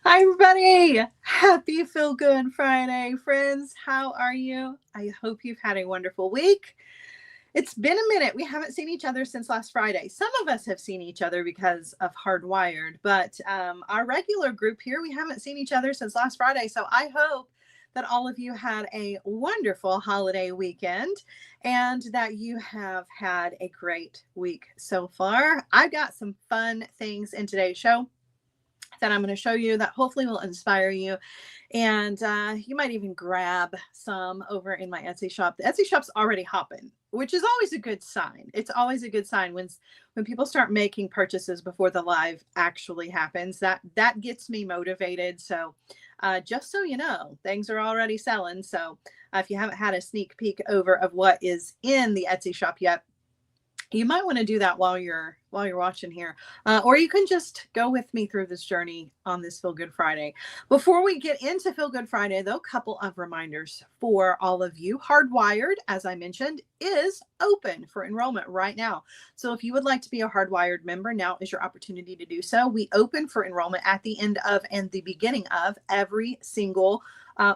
Hi, everybody. Happy Feel Good Friday, friends. How are you? I hope you've had a wonderful week. It's been a minute. We haven't seen each other since last Friday. Some of us have seen each other because of Hardwired, but our regular group here, we haven't seen each other since last Friday. So I hope that all of you had a wonderful holiday weekend and that you have had a great week so far. I've got some fun things in today's show that I'm going to show you that hopefully will inspire you. And you might even grab some over in my Etsy shop. The Etsy shop's already hopping, which is always a good sign. It's always a good sign when people start making purchases before the live actually happens. That gets me motivated. So just so you know, things are already selling. So if you haven't had a sneak peek over of what is in the Etsy shop yet, you might want to do that while you're watching here, or you can just go with me through this journey on this Feel Good Friday. Before we get into Feel Good Friday, though, a couple of reminders for all of you. Hardwired, as I mentioned, is open for enrollment right now. So if you would like to be a Hardwired member, now is your opportunity to do so. We open for enrollment at the end of and the beginning of every single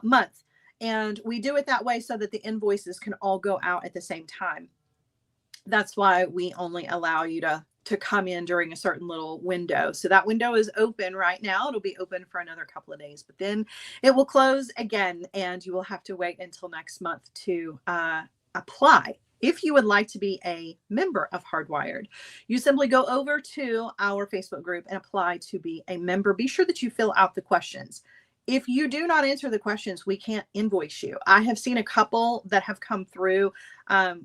month, and we do it that way so that the invoices can all go out at the same time. That's why we only allow you to come in during a certain little window. So that window is open right now. It'll be open for another couple of days, but then it will close again, and you will have to wait until next month to apply. If you would like to be a member of Hardwired, you simply go over to our Facebook group and apply to be a member. Be sure that you fill out the questions. If you do not answer the questions, we can't invoice you. I have seen a couple that have come through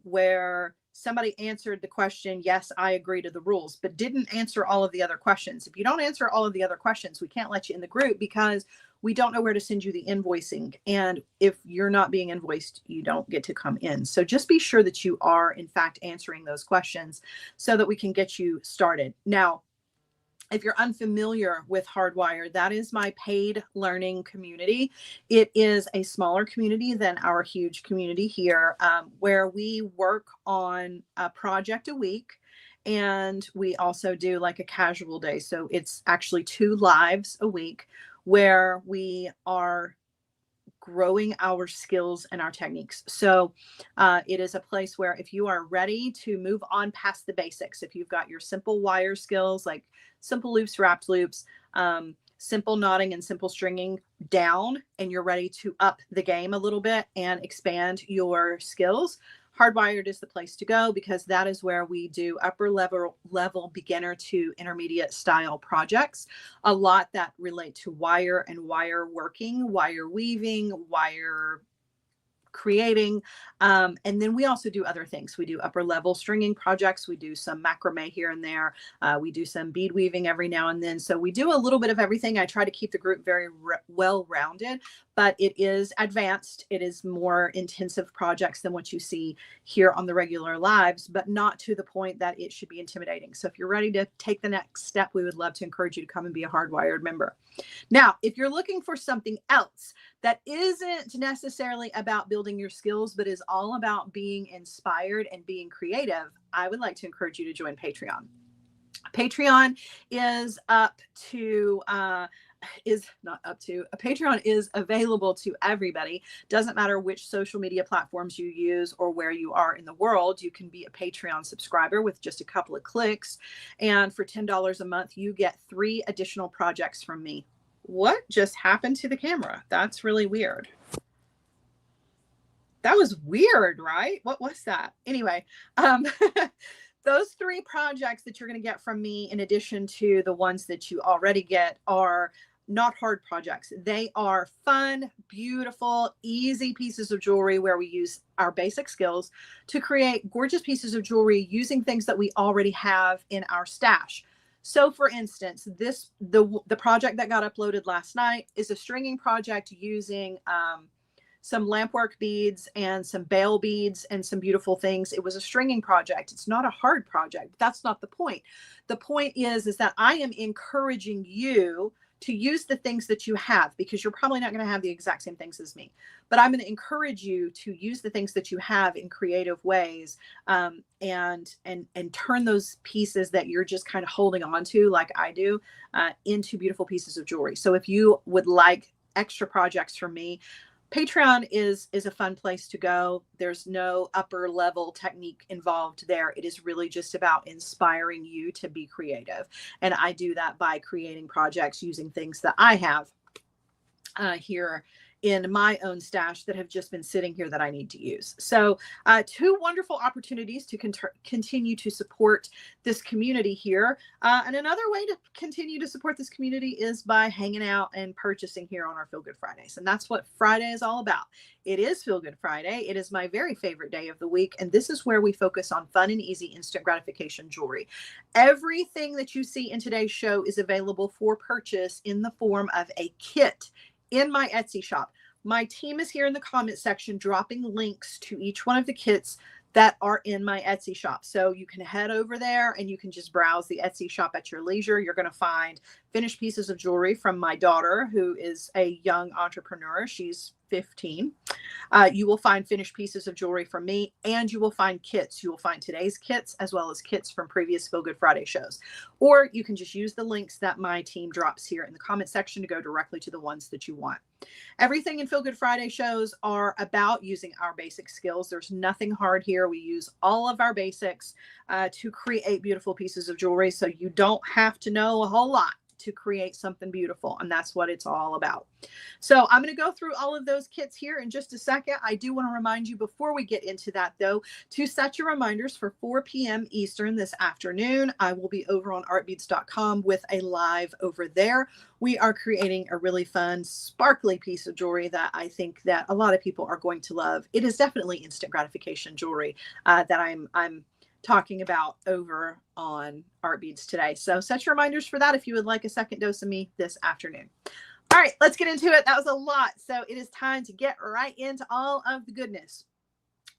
where somebody answered the question, yes, I agree to the rules, but didn't answer all of the other questions. If you don't answer all of the other questions, we can't let you in the group because we don't know where to send you the invoicing. And if you're not being invoiced, you don't get to come in. So just be sure that you are, in fact, answering those questions so that we can get you started. Now, if you're unfamiliar with Hardwired, that is my paid learning community. It is a smaller community than our huge community here, where we work on a project a week. And we also do like a casual day. So it's actually 2 lives a week where we are growing our skills and our techniques. So it is a place where if you are ready to move on past the basics, if you've got your simple wire skills like simple loops, wrapped loops, simple knotting and simple stringing down, and you're ready to up the game a little bit and expand your skills, Hardwired is the place to go, because that is where we do upper level beginner to intermediate style projects, a lot that relate to wire and wire working, wire weaving, wire creating. And then we also do other things. We do upper level stringing projects. We do some macrame here and there. We do some bead weaving every now and then. So we do a little bit of everything. I try to keep the group very well rounded, but it is advanced. It is more intensive projects than what you see here on the regular lives, but not to the point that it should be intimidating. So if you're ready to take the next step, we would love to encourage you to come and be a Hardwired member. Now, if you're looking for something else that isn't necessarily about building your skills, but is all about being inspired and being creative, I would like to encourage you to join Patreon. Patreon is Patreon is available to everybody. Doesn't matter which social media platforms you use or where you are in the world. You can be a Patreon subscriber with just a couple of clicks. And for $10 a month, you get 3 additional projects from me. What just happened to the camera? That's really weird. That was weird, right? What was that? Anyway, those 3 projects that you're going to get from me, in addition to the ones that you already get, are not hard projects. They are fun, beautiful, easy pieces of jewelry where we use our basic skills to create gorgeous pieces of jewelry using things that we already have in our stash. So for instance, the project that got uploaded last night is a stringing project using some lampwork beads and some bale beads and some beautiful things. It was a stringing project. It's not a hard project. That's not the point. The point is that I am encouraging you to use the things that you have, because you're probably not going to have the exact same things as me. But I'm going to encourage you to use the things that you have in creative ways, and turn those pieces that you're just kind of holding on to, like I do, into beautiful pieces of jewelry. So if you would like extra projects from me, Patreon is a fun place to go. There's no upper level technique involved there. It is really just about inspiring you to be creative. And I do that by creating projects using things that I have here in my own stash that have just been sitting here that I need to use. So two wonderful opportunities to continue to support this community here. And another way to continue to support this community is by hanging out and purchasing here on our Feel Good Fridays. And that's what Friday is all about. It is Feel Good Friday. It is my very favorite day of the week. And this is where we focus on fun and easy instant gratification jewelry. Everything that you see in today's show is available for purchase in the form of a kit in my Etsy shop. My team is here in the comment section dropping links to each one of the kits that are in my Etsy shop. So you can head over there and you can just browse the Etsy shop at your leisure. You're going to find finished pieces of jewelry from my daughter, who is a young entrepreneur. She's 15. You will find finished pieces of jewelry from me, and you will find kits. You will find today's kits as well as kits from previous Feel Good Friday shows. Or you can just use the links that my team drops here in the comment section to go directly to the ones that you want. Everything in Feel Good Friday shows are about using our basic skills. There's nothing hard here. We use all of our basics to create beautiful pieces of jewelry. So you don't have to know a whole lot to create something beautiful. And that's what it's all about. So I'm going to go through all of those kits here in just a second. I do want to remind you before we get into that, though, to set your reminders for 4 p.m. Eastern this afternoon. I will be over on artbeads.com with a live over there. We are creating a really fun, sparkly piece of jewelry that I think that a lot of people are going to love. It is definitely instant gratification jewelry that I'm talking about over on Art Beads today. So set your reminders for that if you would like a second dose of me this afternoon. All right, let's get into it. That was a lot. So it is time to get right into all of the goodness.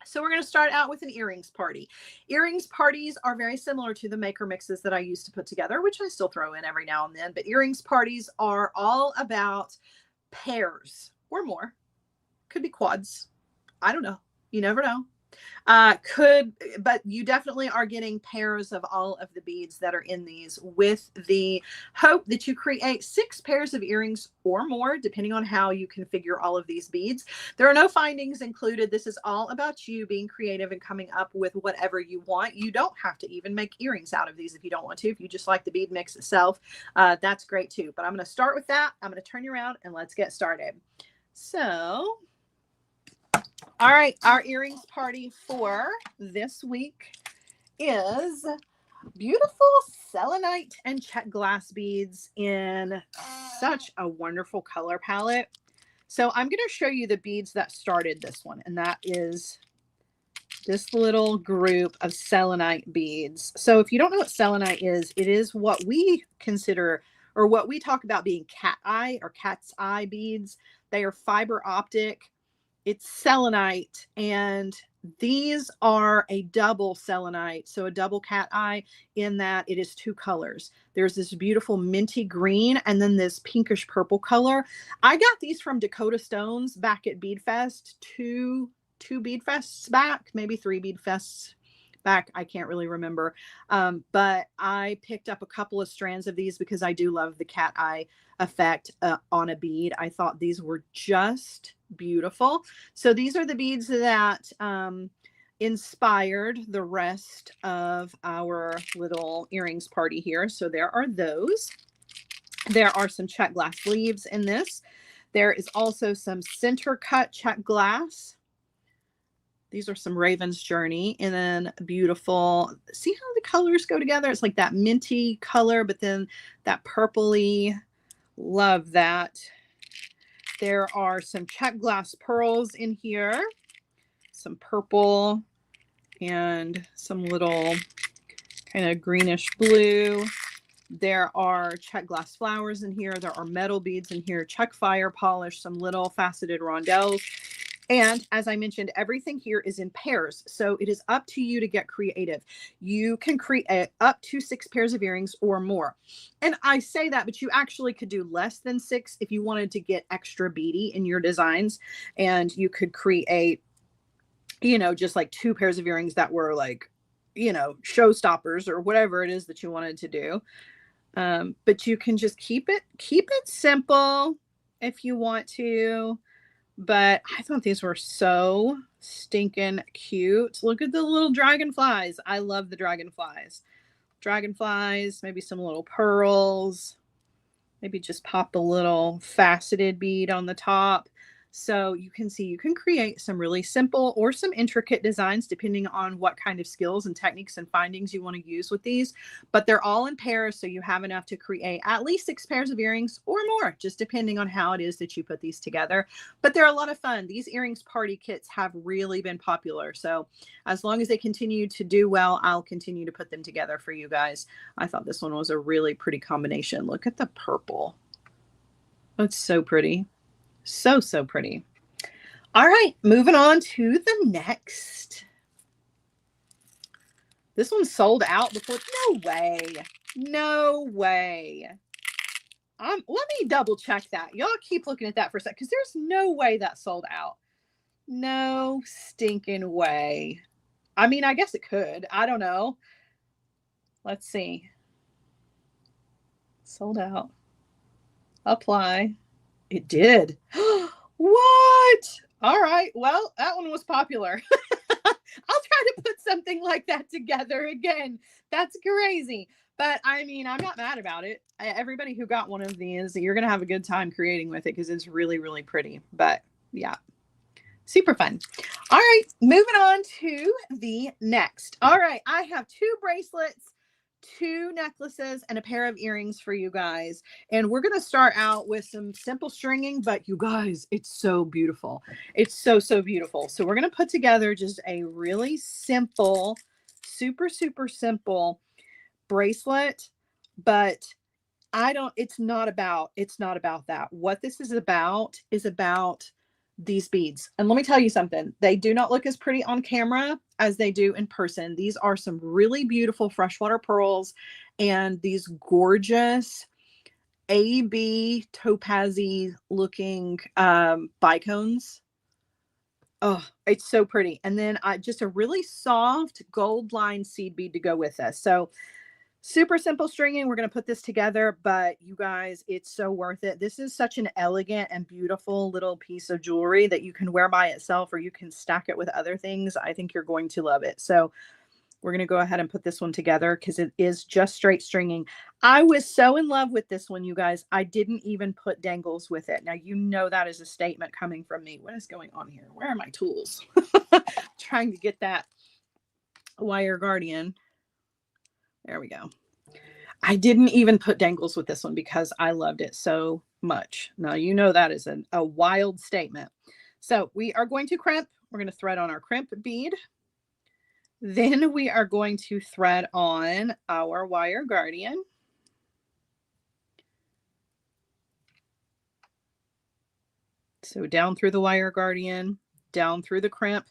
So we're going to start out with an earrings party. Earrings parties are very similar to the maker mixes that I used to put together, which I still throw in every now and then. But earrings parties are all about pairs or more. Could be quads. I don't know. You never know. But you definitely are getting pairs of all of the beads that are in these, with the hope that you create 6 pairs of earrings or more, depending on how you configure all of these beads. There are no findings included. This is all about you being creative and coming up with whatever you want. You don't have to even make earrings out of these if you don't want to. If you just like the bead mix itself, that's great too. But I'm going to start with that. I'm going to turn you around and let's get started. So all right, our earrings party for this week is beautiful selenite and Czech glass beads in such a wonderful color palette. So I'm going to show you the beads that started this one, and that is this little group of selenite beads. So if you don't know what selenite is, it is what we consider, or what we talk about being cat eye or cat's eye beads. They are fiber optic. It's selenite, and these are a double selenite, so a double cat eye, in that it is 2 colors. There's this beautiful minty green and then this pinkish purple color. I got these from Dakota Stones back at Bead Fest, two Bead Fests back, maybe 3 Bead Fests back. I can't really remember. But I picked up a couple of strands of these because I do love the cat eye effect on a bead. I thought these were just beautiful. So these are the beads that inspired the rest of our little earrings party here. So there are those. There are some Czech glass sleeves in this. There is also some center cut Czech glass. These are some Raven's Journey, and then beautiful. See how the colors go together? It's like that minty color, but then that purpley. Love that. There are some Czech glass pearls in here, some purple and some little kind of greenish blue. There are Czech glass flowers in here. There are metal beads in here, Czech fire polish, some little faceted rondelles. And as I mentioned, everything here is in pairs. So it is up to you to get creative. You can create up to 6 pairs of earrings or more. And I say that, but you actually could do less than 6 if you wanted to get extra beady in your designs. And you could create, you know, just like 2 pairs of earrings that were like, you know, showstoppers or whatever it is that you wanted to do. But you can just keep it simple if you want to. But I thought these were so stinking cute. Look at the little dragonflies. I love the dragonflies. Dragonflies, maybe some little pearls. Maybe just pop a little faceted bead on the top. So you can see you can create some really simple or some intricate designs depending on what kind of skills and techniques and findings you want to use with these. But they're all in pairs, so you have enough to create at least 6 pairs of earrings or more, just depending on how it is that you put these together. But they're a lot of fun. These earrings party kits have really been popular. So as long as they continue to do well, I'll continue to put them together for you guys. I thought this one was a really pretty combination. Look at the purple. It's so pretty. So pretty. All right, moving on to the next. This one sold out before. No way. No way. Let me double check that. Y'all keep looking at that for a sec, because there's no way that sold out. No stinking way. I mean, I guess it could. I don't know. Let's see. Sold out. Apply. It did. What? All right. Well, that one was popular. I'll try to put something like that together again. That's crazy. But I mean, I'm not mad about it. Everybody who got one of these, you're going to have a good time creating with it because it's really, really pretty. But yeah, super fun. All right. Moving on to the next. All right. I have 2 bracelets, 2 necklaces, and a pair of earrings for you guys. And we're going to start out with some simple stringing, but you guys, it's so beautiful. It's so beautiful. So we're going to put together just a really simple, super simple bracelet, but it's not about that. What this is about these beads. And let me tell you something. They do not look as pretty on camera as they do in person. These are some really beautiful freshwater pearls and these gorgeous AB topazy looking bicones. Oh, it's so pretty. And then just a really soft gold line seed bead to go with this. So super simple stringing. We're going to put this together, but you guys, it's so worth it. This is such an elegant and beautiful little piece of jewelry that you can wear by itself, or you can stack it with other things. I think you're going to love it. So we're going to go ahead and put this one together because it is just straight stringing. I was so in love with this one, you guys. I didn't even put dangles with it. Now, you know that is a statement coming from me. What is going on here? Where are my tools? Trying to get that wire guardian. There we go. I didn't even put dangles with this one because I loved it so much. Now, you know that is a wild statement. So we are going to crimp. We're going to thread on our crimp bead. Then we are going to thread on our wire guardian. So down through the wire guardian, down through the crimp.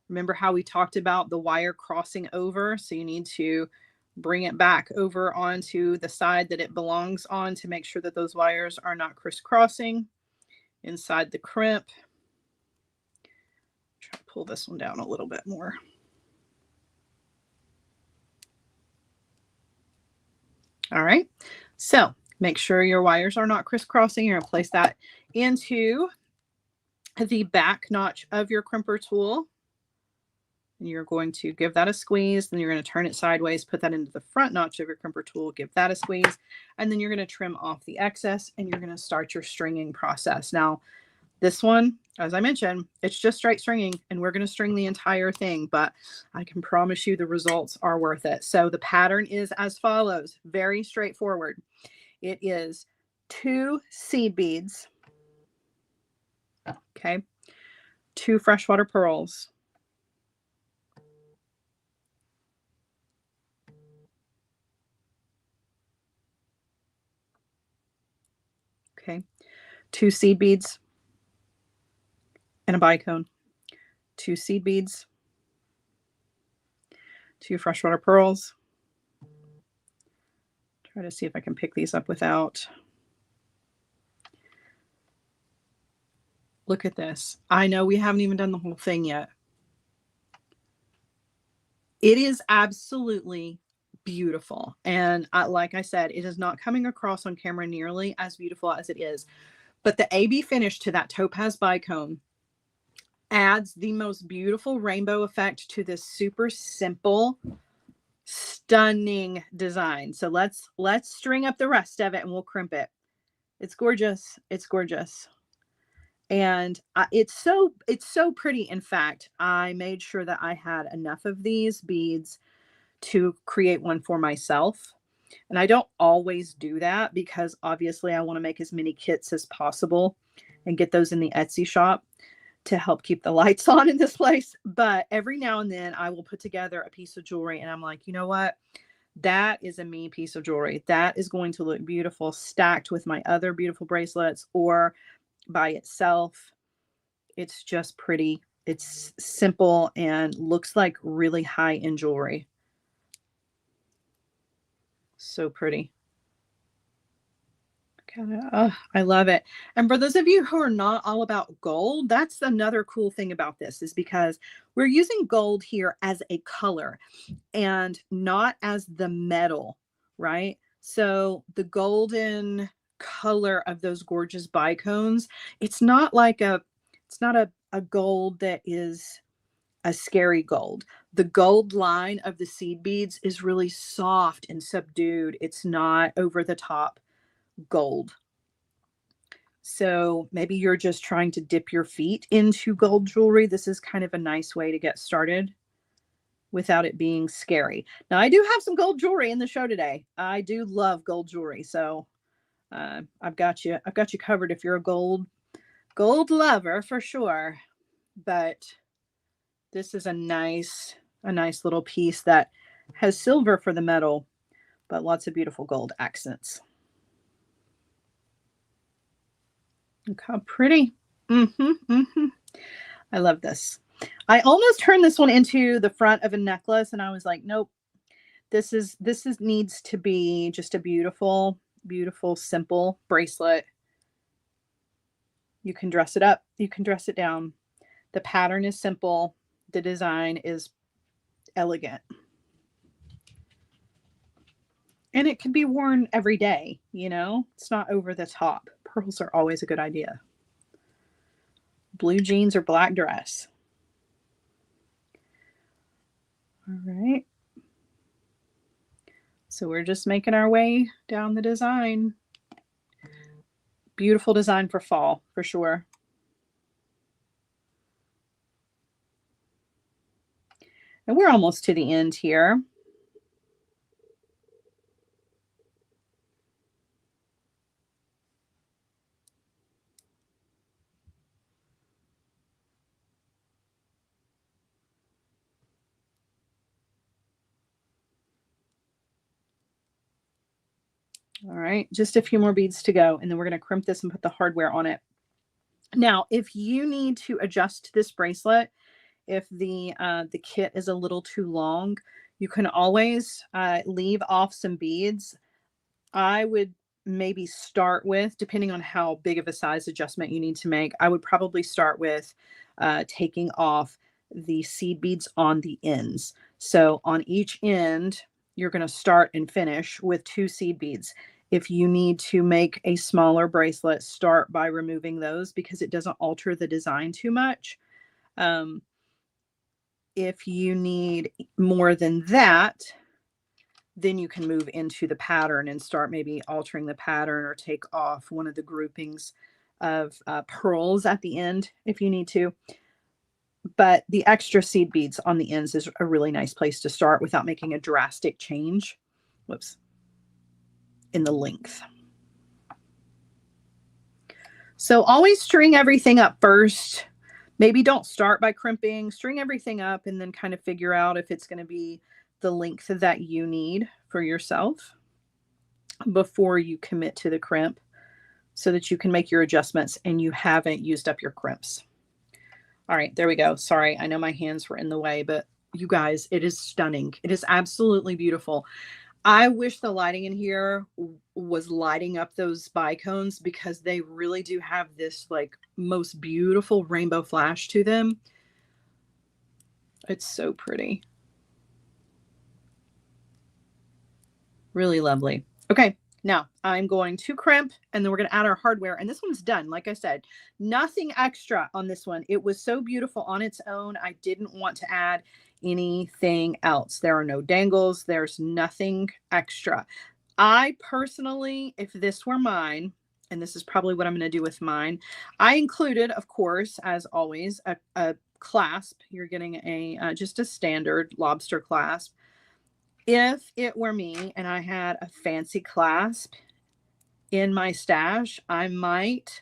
Remember how we talked about the wire crossing over? So you need to bring it back over onto the side that it belongs on to make sure that those wires are not crisscrossing inside the crimp. Try to pull this one down a little bit more. All right, so make sure your wires are not crisscrossing. You're going to place that into the back notch of your crimper tool. And you're going to give that a squeeze. Then you're going to turn it sideways, put that into the front notch of your crimper tool, give that a squeeze. And then you're going to trim off the excess and you're going to start your stringing process. Now, this one, as I mentioned, it's just straight stringing and we're going to string the entire thing, but I can promise you the results are worth it. So the pattern is as follows, very straightforward. It is 2 seed beads, okay, 2 freshwater pearls, okay, 2 seed beads and a bicone. 2 seed beads, 2 freshwater pearls. Try to see if I can pick these up without. Look at this. I know we haven't even done the whole thing yet. It is absolutely beautiful. And like I said, it is not coming across on camera nearly as beautiful as it is. But the AB finish to that Topaz bicone adds the most beautiful rainbow effect to this super simple, stunning design. So let's string up the rest of it and we'll crimp it. It's gorgeous. It's gorgeous. And it's so pretty. In fact, I made sure that I had enough of these beads to create one for myself. And I don't always do that because obviously I want to make as many kits as possible and get those in the Etsy shop to help keep the lights on in this place. But every now and then I will put together a piece of jewelry and I'm like, you know what? That is a me piece of jewelry. That is going to look beautiful stacked with my other beautiful bracelets or by itself. It's just pretty. It's simple and looks like really high-end jewelry. So pretty. I love it. And for those of you who are not all about gold, that's another cool thing about this is because we're using gold here as a color and not as the metal, right? So the golden color of those gorgeous bicones, it's not a gold that is a scary gold. The gold line of the seed beads is really soft and subdued. It's not over the top gold. So maybe you're just trying to dip your feet into gold jewelry. This is kind of a nice way to get started without it being scary. Now, I do have some gold jewelry in the show today. I do love gold jewelry. So I've got you covered if you're a gold lover for sure. But this is a nice little piece that has silver for the metal, but lots of beautiful gold accents. Look how pretty. I love this. I almost turned this one into the front of a necklace and I was like, nope, this needs to be just a beautiful, beautiful, simple bracelet. You can dress it up. You can dress it down. The pattern is simple. The design is elegant. And it can be worn every day, you know? It's not over the top. Pearls are always a good idea. Blue jeans or black dress. All right. So we're just making our way down the design. Beautiful design for fall, for sure. And we're almost to the end here. All right, just a few more beads to go, and then we're going to crimp this and put the hardware on it. Now, if you need to adjust this bracelet, if the kit is a little too long, you can always leave off some beads. I would maybe start with, depending on how big of a size adjustment you need to make, I would probably start with taking off the seed beads on the ends. So on each end, you're going to start and finish with 2 seed beads. If you need to make a smaller bracelet, start by removing those because it doesn't alter the design too much. If you need more than that, then you can move into the pattern and start maybe altering the pattern or take off one of the groupings of pearls at the end if you need to. But the extra seed beads on the ends is a really nice place to start without making a drastic change. Whoops. In the length. So always string everything up first. Maybe don't start by crimping. String everything up and then kind of figure out if it's going to be the length that you need for yourself before you commit to the crimp so that you can make your adjustments and you haven't used up your crimps. All right, there we go. Sorry, I know my hands were in the way, but you guys, it is stunning. It is absolutely beautiful. I wish the lighting in here was lighting up those bicones because they really do have this like most beautiful rainbow flash to them. It's so pretty. Really lovely. Okay, now I'm going to crimp and then we're going to add our hardware. And this one's done. Like I said, nothing extra on this one. It was so beautiful on its own. I didn't want to add anything else. There are no dangles. There's nothing extra. I personally, if this were mine, and this is probably what I'm going to do with mine, I included, of course, as always, a clasp. You're getting a just a standard lobster clasp. If it were me and I had a fancy clasp in my stash, I might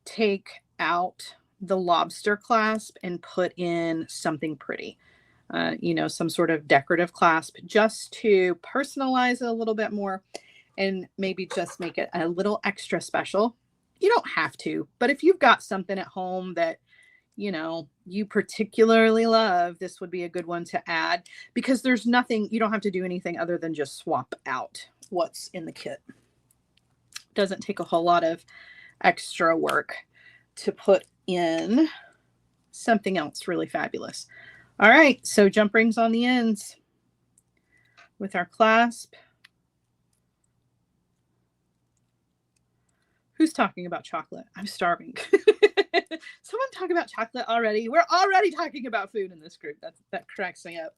take out the lobster clasp and put in something pretty, you know, some sort of decorative clasp just to personalize it a little bit more and maybe just make it a little extra special. You don't have to, but if you've got something at home that, you know, you particularly love, this would be a good one to add because there's nothing, you don't have to do anything other than just swap out what's in the kit. Doesn't take a whole lot of extra work to put in something else really fabulous. All right, so jump rings on the ends with our clasp. Who's talking about chocolate? I'm starving. Someone talk about chocolate already. We're already talking about food in this group. That cracks me up.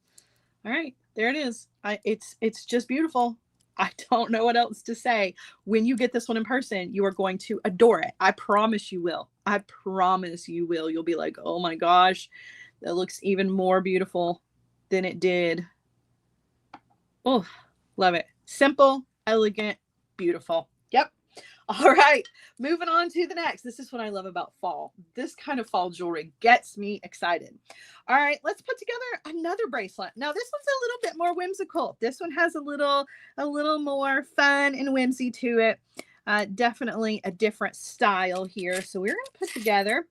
All right, there it is. It's just beautiful. I don't know what else to say. When you get this one in person, you are going to adore it. I promise you will. I promise you will. You'll be like, oh my gosh, that looks even more beautiful than it did. Oh, love it. Simple, elegant, beautiful. Yep. All right, moving on to the next. This is what I love about fall. This kind of fall jewelry gets me excited. All right, let's put together another bracelet. Now, this one's a little bit more whimsical. This one has a little more fun and whimsy to it. Definitely a different style here. So we're going to put together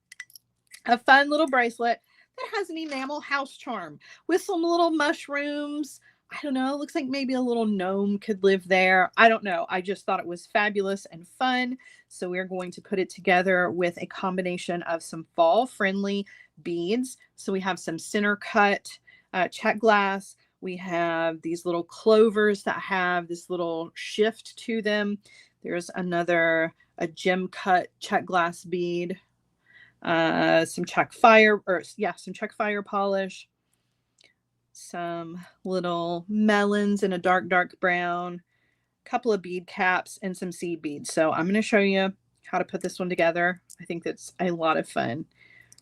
a fun little bracelet that has an enamel house charm with some little mushrooms. I don't know. It looks like maybe a little gnome could live there. I don't know. I just thought it was fabulous and fun. So we're going to put it together with a combination of some fall-friendly beads. So we have some center cut Czech glass. We have these little clovers that have this little shift to them. There's a gem cut Czech glass bead. Some Czech fire polish. Some little melons in a dark brown, a couple of bead caps, and some seed beads. So I'm going to show you how to put this one together. I think that's a lot of fun.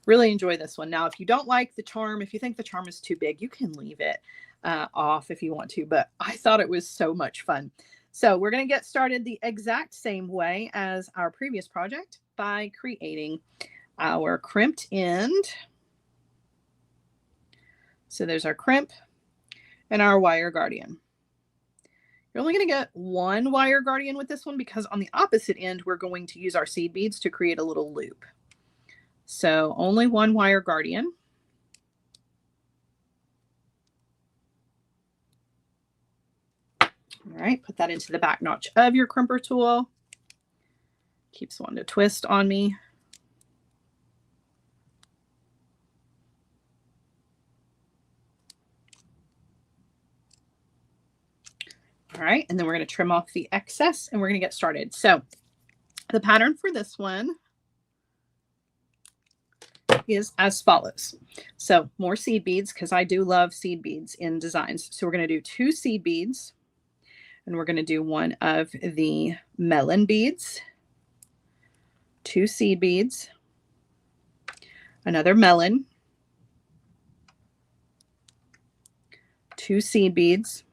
Really enjoy this one. Now, if you don't like the charm, if you think the charm is too big, you can leave it off if you want to, but I thought it was so much fun. So we're going to get started the exact same way as our previous project by creating our crimped end. So there's our crimp and our wire guardian. You're only going to get one wire guardian with this one because on the opposite end, we're going to use our seed beads to create a little loop. So only one wire guardian. All right, put that into the back notch of your crimper tool. Keeps wanting to twist on me. All right, and then we're going to trim off the excess and we're going to get started. So the pattern for this one is as follows. So more seed beads because I do love seed beads in designs. So we're going to do 2 seed beads and we're going to do one of the melon beads, 2 seed beads, another melon, 2 seed beads.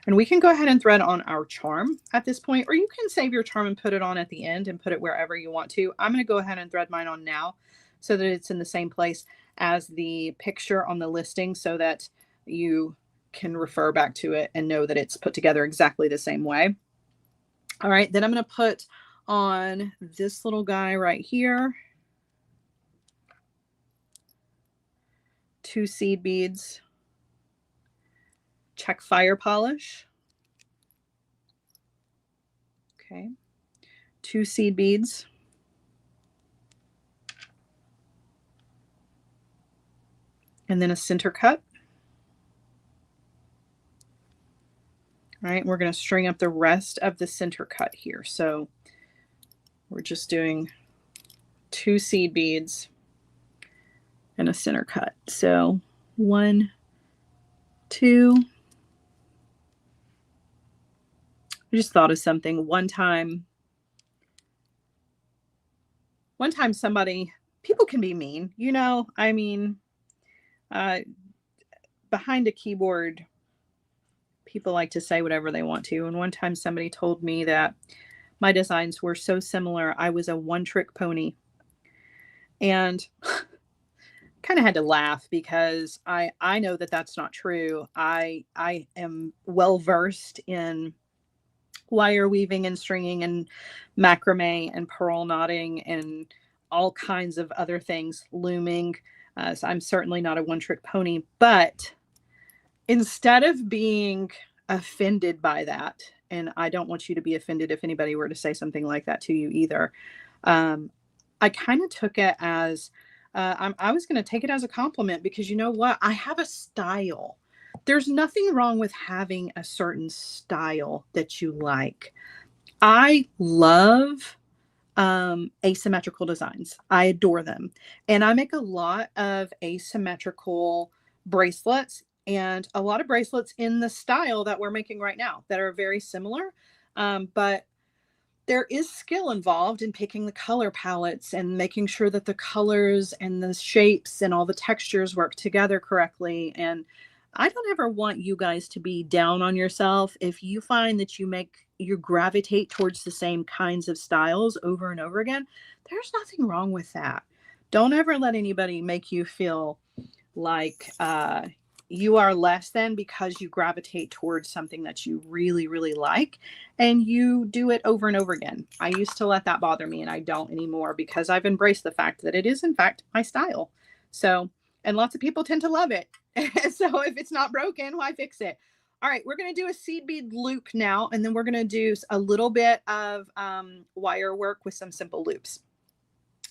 And we can go ahead and thread on our charm at this point, or you can save your charm and put it on at the end and put it wherever you want to. I'm going to go ahead and thread mine on now so that it's in the same place as the picture on the listing so that you can refer back to it and know that it's put together exactly the same way. All right, then I'm going to put on this little guy right here. 2 seed beads, Czech fire polish. Okay. 2 seed beads. And then a center cut. All right, we're going to string up the rest of the center cut here. So we're just doing 2 seed beads and a center cut. So 1, 2. I just thought of something. One time somebody, people can be mean, you know, I mean, behind a keyboard, people like to say whatever they want to. And one time somebody told me that my designs were so similar, I was a one-trick pony. And kind of had to laugh because I know that that's not true. I am well versed in wire weaving and stringing and macrame and pearl knotting and all kinds of other things, looming. So I'm certainly not a one-trick pony, but instead of being offended by that, and I don't want you to be offended if anybody were to say something like that to you either, I kind of took it as, I was going to take it as a compliment because you know what? I have a style. There's nothing wrong with having a certain style that you like. I love asymmetrical designs. I adore them. And I make a lot of asymmetrical bracelets and a lot of bracelets in the style that we're making right now that are very similar. But there is skill involved in picking the color palettes and making sure that the colors and the shapes and all the textures work together correctly. And I don't ever want you guys to be down on yourself if you find that you gravitate towards the same kinds of styles over and over again. There's nothing wrong with that. Don't ever let anybody make you feel like you are less than because you gravitate towards something that you really, really like and you do it over and over again. I used to let that bother me and I don't anymore because I've embraced the fact that it is in fact my style. So, and lots of people tend to love it. So if it's not broken, why fix it? All right, we're going to do a seed bead loop now, and then we're going to do a little bit of wire work with some simple loops.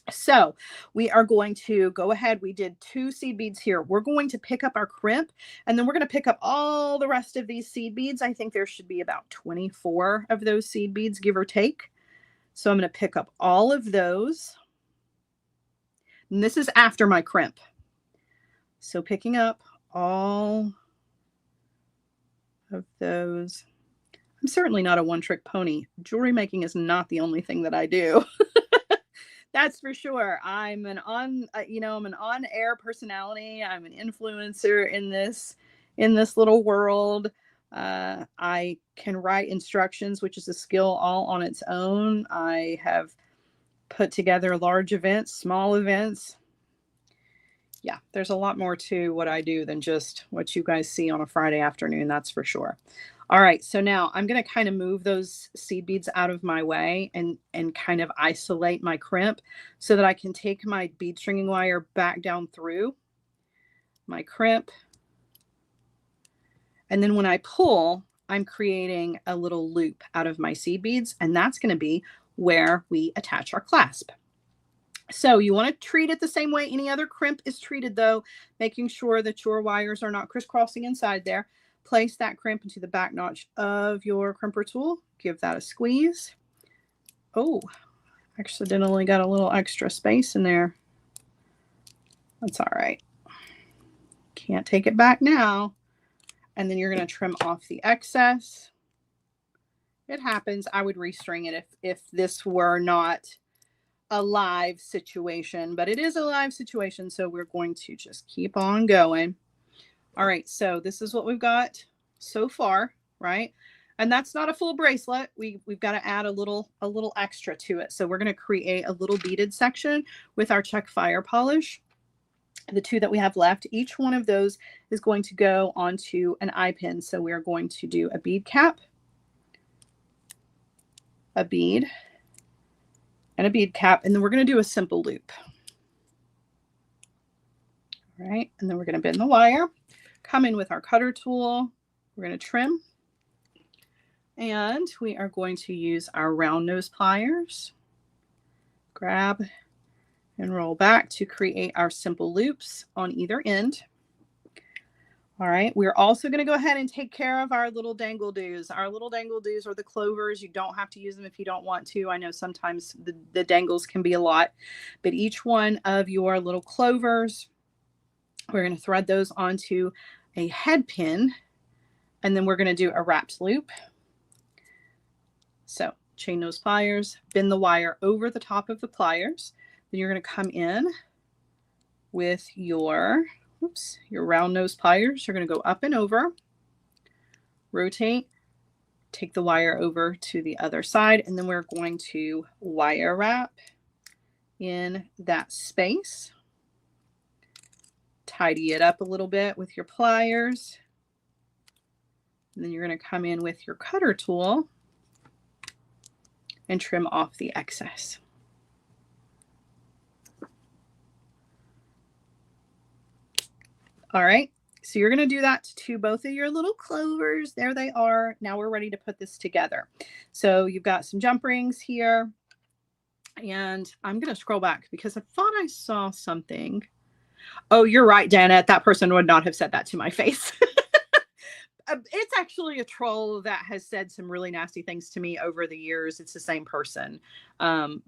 So we are going to go ahead. We did 2 seed beads here. We're going to pick up our crimp, and then we're going to pick up all the rest of these seed beads. I think there should be about 24 of those seed beads, give or take. So I'm going to pick up all of those. And this is after my crimp. So picking up all of those. I'm certainly not a one-trick pony. Jewelry making is not the only thing that I do. That's for sure. I'm an on-air personality. I'm an influencer in this little world. I can write instructions, which is a skill all on its own. I have put together large events, small events. Yeah, there's a lot more to what I do than just what you guys see on a Friday afternoon. That's for sure. All right, so now I'm going to kind of move those seed beads out of my way and kind of isolate my crimp so that I can take my bead stringing wire back down through my crimp. And then when I pull, I'm creating a little loop out of my seed beads, and that's going to be where we attach our clasp. So you want to treat it the same way any other crimp is treated, though, making sure that your wires are not crisscrossing inside there. Place that crimp into the back notch of your crimper tool. Give that a squeeze. Oh, accidentally got a little extra space in there. That's all right. Can't take it back now. And then you're going to trim off the excess. It happens. I would restring it if this were not a live situation, but it is a live situation, so we're going to just keep on going. All right, so this is what we've got so far, right? And that's not a full bracelet. We've got to add a little extra to it. So we're going to create a little beaded section with our Czech fire polish. The 2 that we have left, each one of those is going to go onto an eye pin. So we're going to do a bead cap, a bead, and a bead cap, and then we're going to do a simple loop. All right, and then we're going to bend the wire, come in with our cutter tool. We're going to trim, and we are going to use our round nose pliers. Grab and roll back to create our simple loops on either end. All right, we're also going to go ahead and take care of our little dangle-doos. Our little dangle-doos are the clovers. You don't have to use them if you don't want to. I know sometimes the dangles can be a lot, but each one of your little clovers, we're going to thread those onto a head pin, and then we're going to do a wrapped loop. So chain nose pliers, bend the wire over the top of the pliers. Then you're going to come in with your round nose pliers. You're going to go up and over, rotate, take the wire over to the other side, and then we're going to wire wrap in that space. Tidy it up a little bit with your pliers. And then you're going to come in with your cutter tool and trim off the excess. All right, so you're going to do that to both of your little clovers. There they are. Now we're ready to put this together. So you've got some jump rings here, and I'm going to scroll back because I thought I saw something. Oh, you're right, Janet. That person would not have said that to my face. It's actually a troll that has said some really nasty things to me over the years. It's the same person. And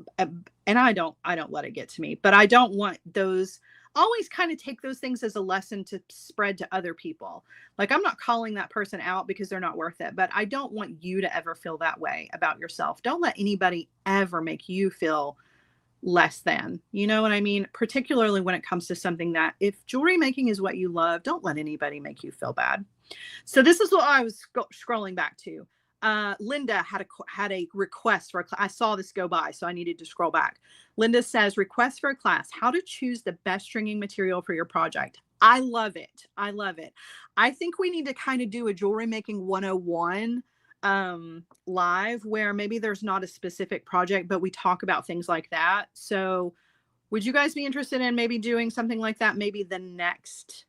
I don't let it get to me, but I don't want those. Always kind of take those things as a lesson to spread to other people. Like, I'm not calling that person out because they're not worth it, but I don't want you to ever feel that way about yourself. Don't let anybody ever make you feel less than, you know what I mean? Particularly when it comes to something that, if jewelry making is what you love, don't let anybody make you feel bad. So this is what I was scrolling back to. Linda had a request for a class. I saw this go by, so I needed to scroll back. Linda says, request for a class, how to choose the best stringing material for your project. I love it. I love it. I think we need to kind of do a jewelry making 101 live, where maybe there's not a specific project, but we talk about things like that. So would you guys be interested in maybe doing something like that? Maybe the next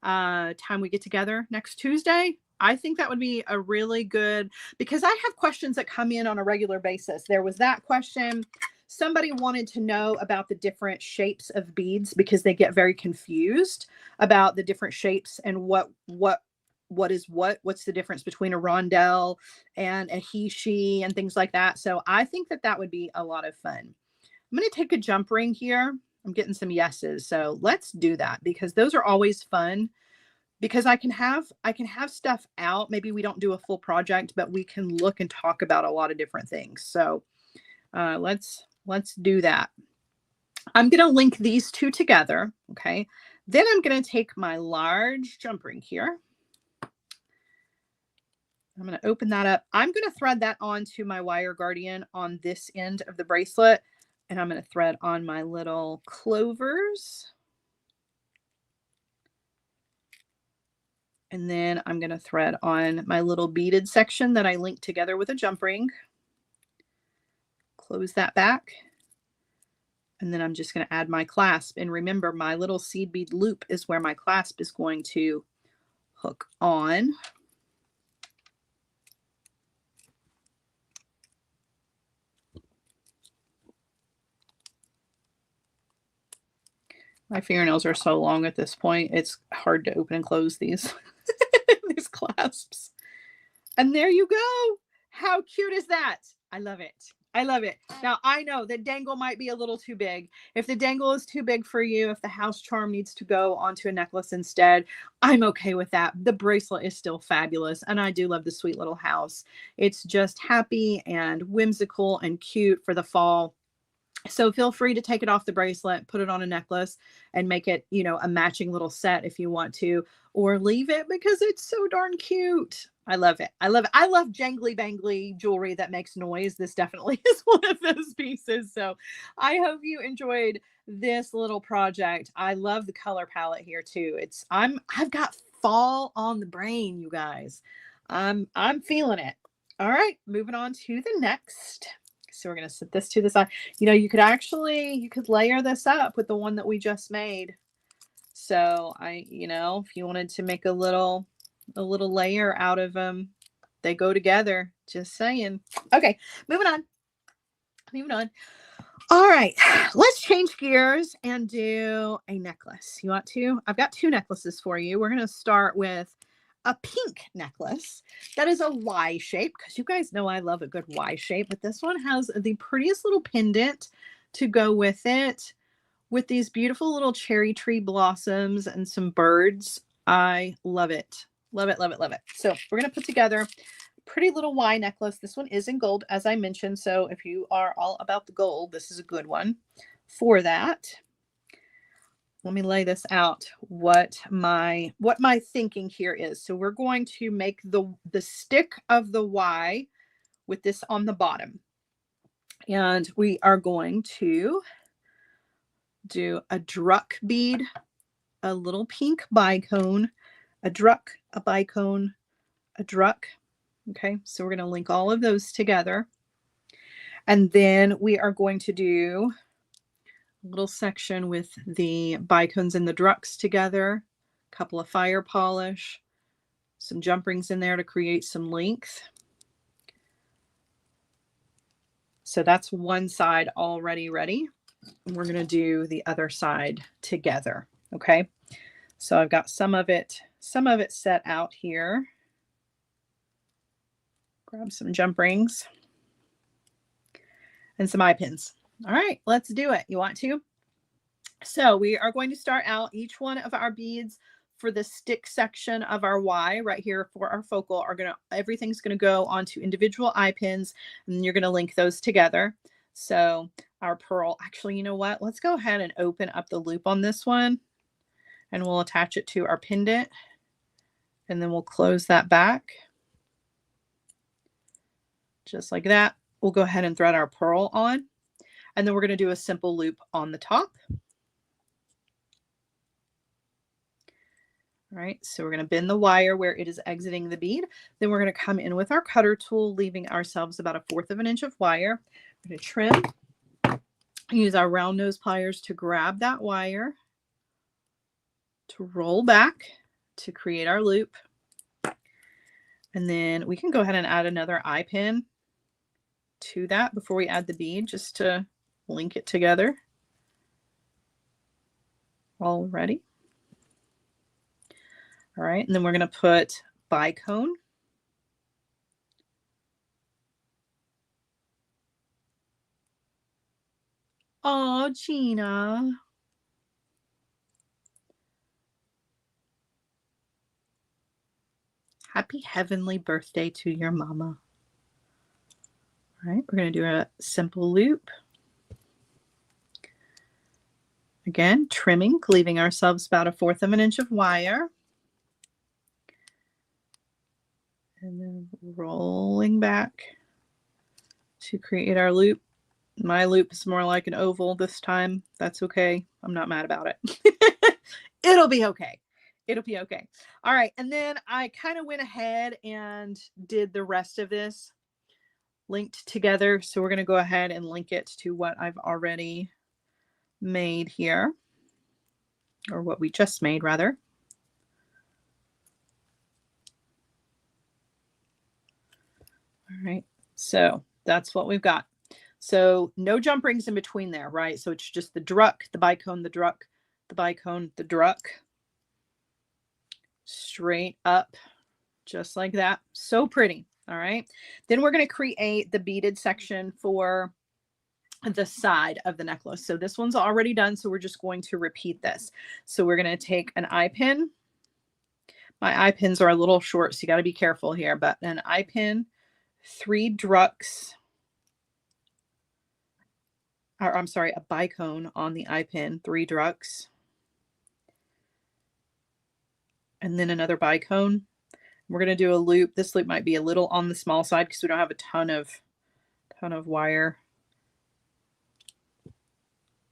time we get together next Tuesday? I think that would be a really good, because I have questions that come in on a regular basis. There was that question. Somebody wanted to know about the different shapes of beads because they get very confused about the different shapes and what's the difference between a rondelle and a he, she, and things like that. So I think that would be a lot of fun. I'm going to take a jump ring here. I'm getting some yeses. So let's do that, because those are always fun, because I can have stuff out. Maybe we don't do a full project, but we can look and talk about a lot of different things. So let's do that. I'm going to link these two together. Okay. Then I'm going to take my large jump ring here. I'm going to open that up. I'm going to thread that onto my wire guardian on this end of the bracelet. And I'm going to thread on my little clovers. And then I'm going to thread on my little beaded section that I linked together with a jump ring. Close that back. And then I'm just going to add my clasp. And remember, my little seed bead loop is where my clasp is going to hook on. My fingernails are so long at this point, it's hard to open and close these, these clasps. And there you go. How cute is that? I love it. I love it. Now, I know the dangle might be a little too big. If the dangle is too big for you, if the house charm needs to go onto a necklace instead, I'm okay with that. The bracelet is still fabulous. And I do love the sweet little house. It's just happy and whimsical and cute for the fall. So feel free to take it off the bracelet, put it on a necklace, and make it, you know, a matching little set if you want to, or leave it because it's so darn cute. I love it. I love it. I love jangly bangly jewelry that makes noise. This definitely is one of those pieces. So I hope you enjoyed this little project. I love the color palette here too. I've got fall on the brain, you guys. I'm feeling it. All right, moving on to the next. So we're going to set this to the side. You know, you could layer this up with the one that we just made. So if you wanted to make a little layer out of them, they go together. Just saying. Okay, moving on. All right, let's change gears and do a necklace. You want to? I've got 2 necklaces for you. We're going to start with a pink necklace that is a Y shape, because you guys know I love a good Y shape, but this one has the prettiest little pendant to go with it, with these beautiful little cherry tree blossoms and some birds. I love it. Love it, love it, love it. So we're going to put together pretty little Y necklace. This one is in gold, as I mentioned. So if you are all about the gold, this is a good one for that. Let me lay this out, what my thinking here is. So we're going to make the stick of the Y with this on the bottom. And we are going to do a druck bead, a little pink bicone, a druck, a bicone, a druck. Okay, so we're going to link all of those together. And then we are going to do a little section with the bicones and the drucks together, a couple of fire polish, some jump rings in there to create some length. So that's one side already ready. We're going to do the other side together. Okay, so I've got some of it set out here. Grab some jump rings and some eye pins. All right, let's do it. You want to? So we are going to start out each one of our beads for the stick section of our Y right here for our focal everything's going to go onto individual eye pins, and you're going to link those together. So our pearl, actually, you know what? Let's go ahead and open up the loop on this one, and we'll attach it to our pendant, and then we'll close that back. Just like that. We'll go ahead and thread our pearl on, and then we're going to do a simple loop on the top. All right, so we're going to bend the wire where it is exiting the bead. Then we're going to come in with our cutter tool, leaving ourselves about 1/4 of an inch of wire. We're going to trim, use our round nose pliers to grab that wire, to roll back to create our loop. And then we can go ahead and add another eye pin to that before we add the bead, just to link it together. All ready. All right, and then we're going to put bicone. Oh, Gina. Happy heavenly birthday to your mama. All right, we're going to do a simple loop. Again, trimming, leaving ourselves about 1/4 of an inch of wire. And then rolling back to create our loop. My loop is more like an oval this time. That's okay. I'm not mad about it. It'll be okay. It'll be okay. All right. And then I kind of went ahead and did the rest of this linked together. So we're going to go ahead and link it to what I've already made here, or what we just made rather. All right, so that's what we've got. So no jump rings in between there, right? So it's just the druck, the bicone, the druck, the bicone, the druck, straight up, just like that. So pretty. All right, then we're going to create the beaded section for the side of the necklace. So this one's already done, so we're just going to repeat this. So we're going to take an eye pin. My eye pins are a little short, so you got to be careful here, but an eye pin, 3 drucks, or I'm sorry, a bicone on the eye pin, 3 drucks, and then another bicone. We're going to do a loop. This loop might be a little on the small side because we don't have a ton of wire.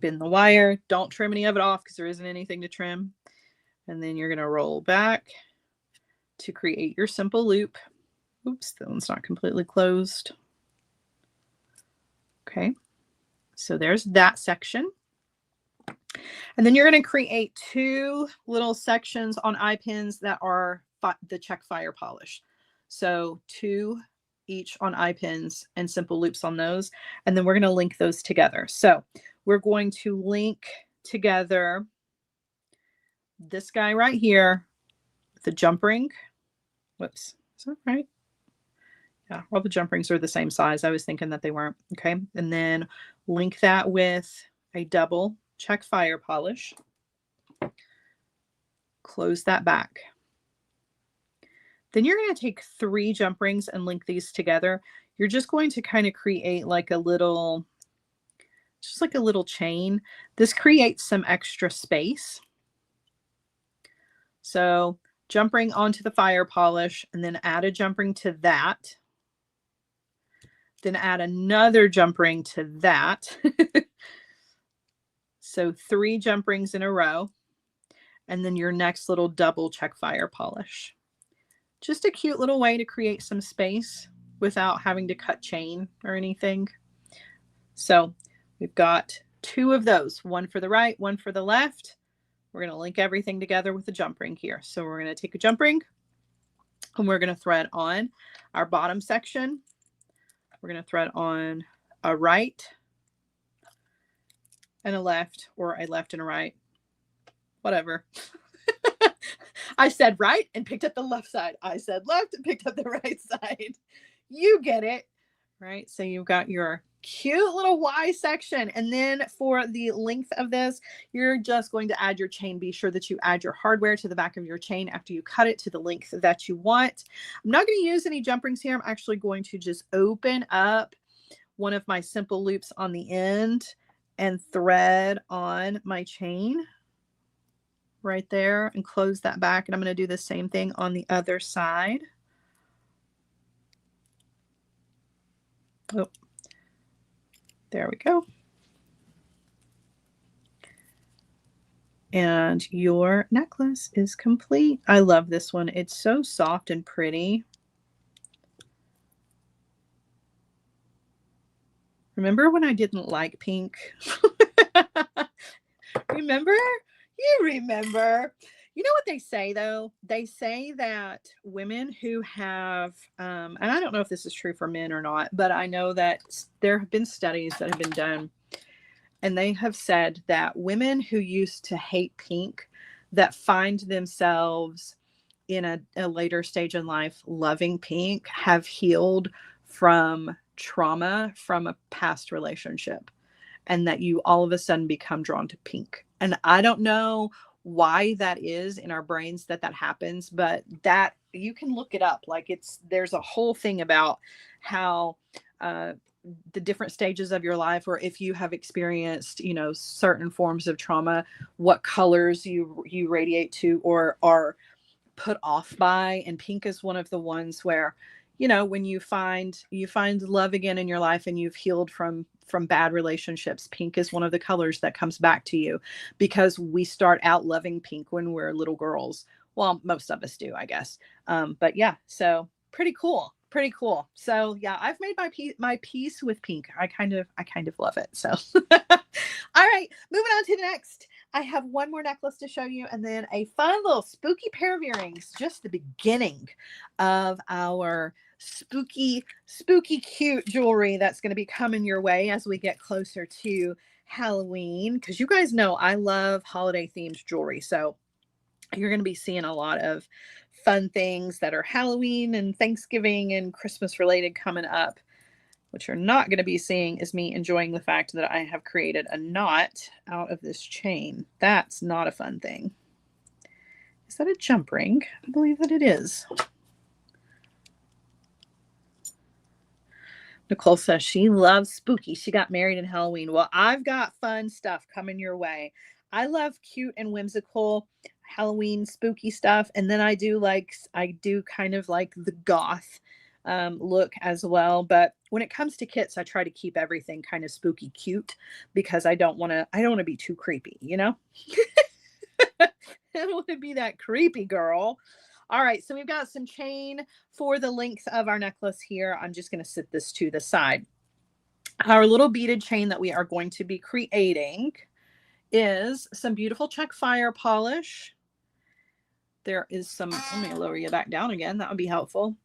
Bend the wire. Don't trim any of it off because there isn't anything to trim. And then you're going to roll back to create your simple loop. Oops, that one's not completely closed. Okay, so there's that section. And then you're going to create 2 little sections on eye pins that are the Czech fire polish. So 2 each on eye pins and simple loops on those. And then we're going to link those together. So we're going to link together this guy right here with the jump ring. Whoops. Is that right? Yeah, all the jump rings are the same size. I was thinking that they weren't. Okay. And then link that with a double Czech fire polish. Close that back. Then you're going to take 3 jump rings and link these together. You're just going to kind of create like a little, just like a little chain. This creates some extra space. So jump ring onto the fire polish and then add a jump ring to that. Then add another jump ring to that. So 3 jump rings in a row. And then your next little double Czech fire polish. Just a cute little way to create some space without having to cut chain or anything. So we've got 2 of those, one for the right, one for the left. We're going to link everything together with a jump ring here. So we're going to take a jump ring and we're going to thread on our bottom section. We're going to thread on a right and a left, or a left and a right, whatever. I said right and picked up the left side. I said left and picked up the right side. You get it, right? So you've got your cute little Y section. And then for the length of this, you're just going to add your chain. Be sure that you add your hardware to the back of your chain after you cut it to the length that you want. I'm not going to use any jump rings here. I'm actually going to just open up one of my simple loops on the end and thread on my chain right there and close that back. And I'm going to do the same thing on the other side. Oh, there we go. And your necklace is complete. I love this one. It's so soft and pretty. Remember when I didn't like pink? Remember? You remember. You know what they say, though? They say that women who have, and I don't know if this is true for men or not, but I know that there have been studies that have been done, and they have said that women who used to hate pink that find themselves in a later stage in life loving pink have healed from trauma from a past relationship, and that you all of a sudden become drawn to pink. And I don't know why that is in our brains that happens, but that you can look it up. Like there's a whole thing about how the different stages of your life, or if you have experienced, you know, certain forms of trauma, what colors you radiate to or are put off by. And pink is one of the ones where, you know, when you find love again in your life and you've healed from bad relationships, pink is one of the colors that comes back to you, because we start out loving pink when we're little girls. Well, most of us do, I guess. But yeah, so pretty cool. Pretty cool. So yeah, I've made my peace with pink. I kind of love it. So all right, moving on to the next. I have one more necklace to show you, and then a fun little spooky pair of earrings. Just the beginning of our spooky cute jewelry that's going to be coming your way as we get closer to Halloween, because you guys know I love holiday themed jewelry. So you're going to be seeing a lot of fun things that are Halloween and Thanksgiving and Christmas related coming up. What you're not going to be seeing is me enjoying the fact that I have created a knot out of this chain. That's not a fun thing. Is that a jump ring? I believe that it is. Nicole says she loves spooky. She got married in Halloween. Well, I've got fun stuff coming your way. I love cute and whimsical Halloween spooky stuff. And then I do kind of like the goth look as well. But when it comes to kits, I try to keep everything kind of spooky cute, because I don't want to be too creepy, you know? I don't want to be that creepy girl. All right, so we've got some chain for the length of our necklace here. I'm just going to sit this to the side. Our little beaded chain that we are going to be creating is some beautiful Czech fire polish. There is some, let me lower you back down again. That would be helpful.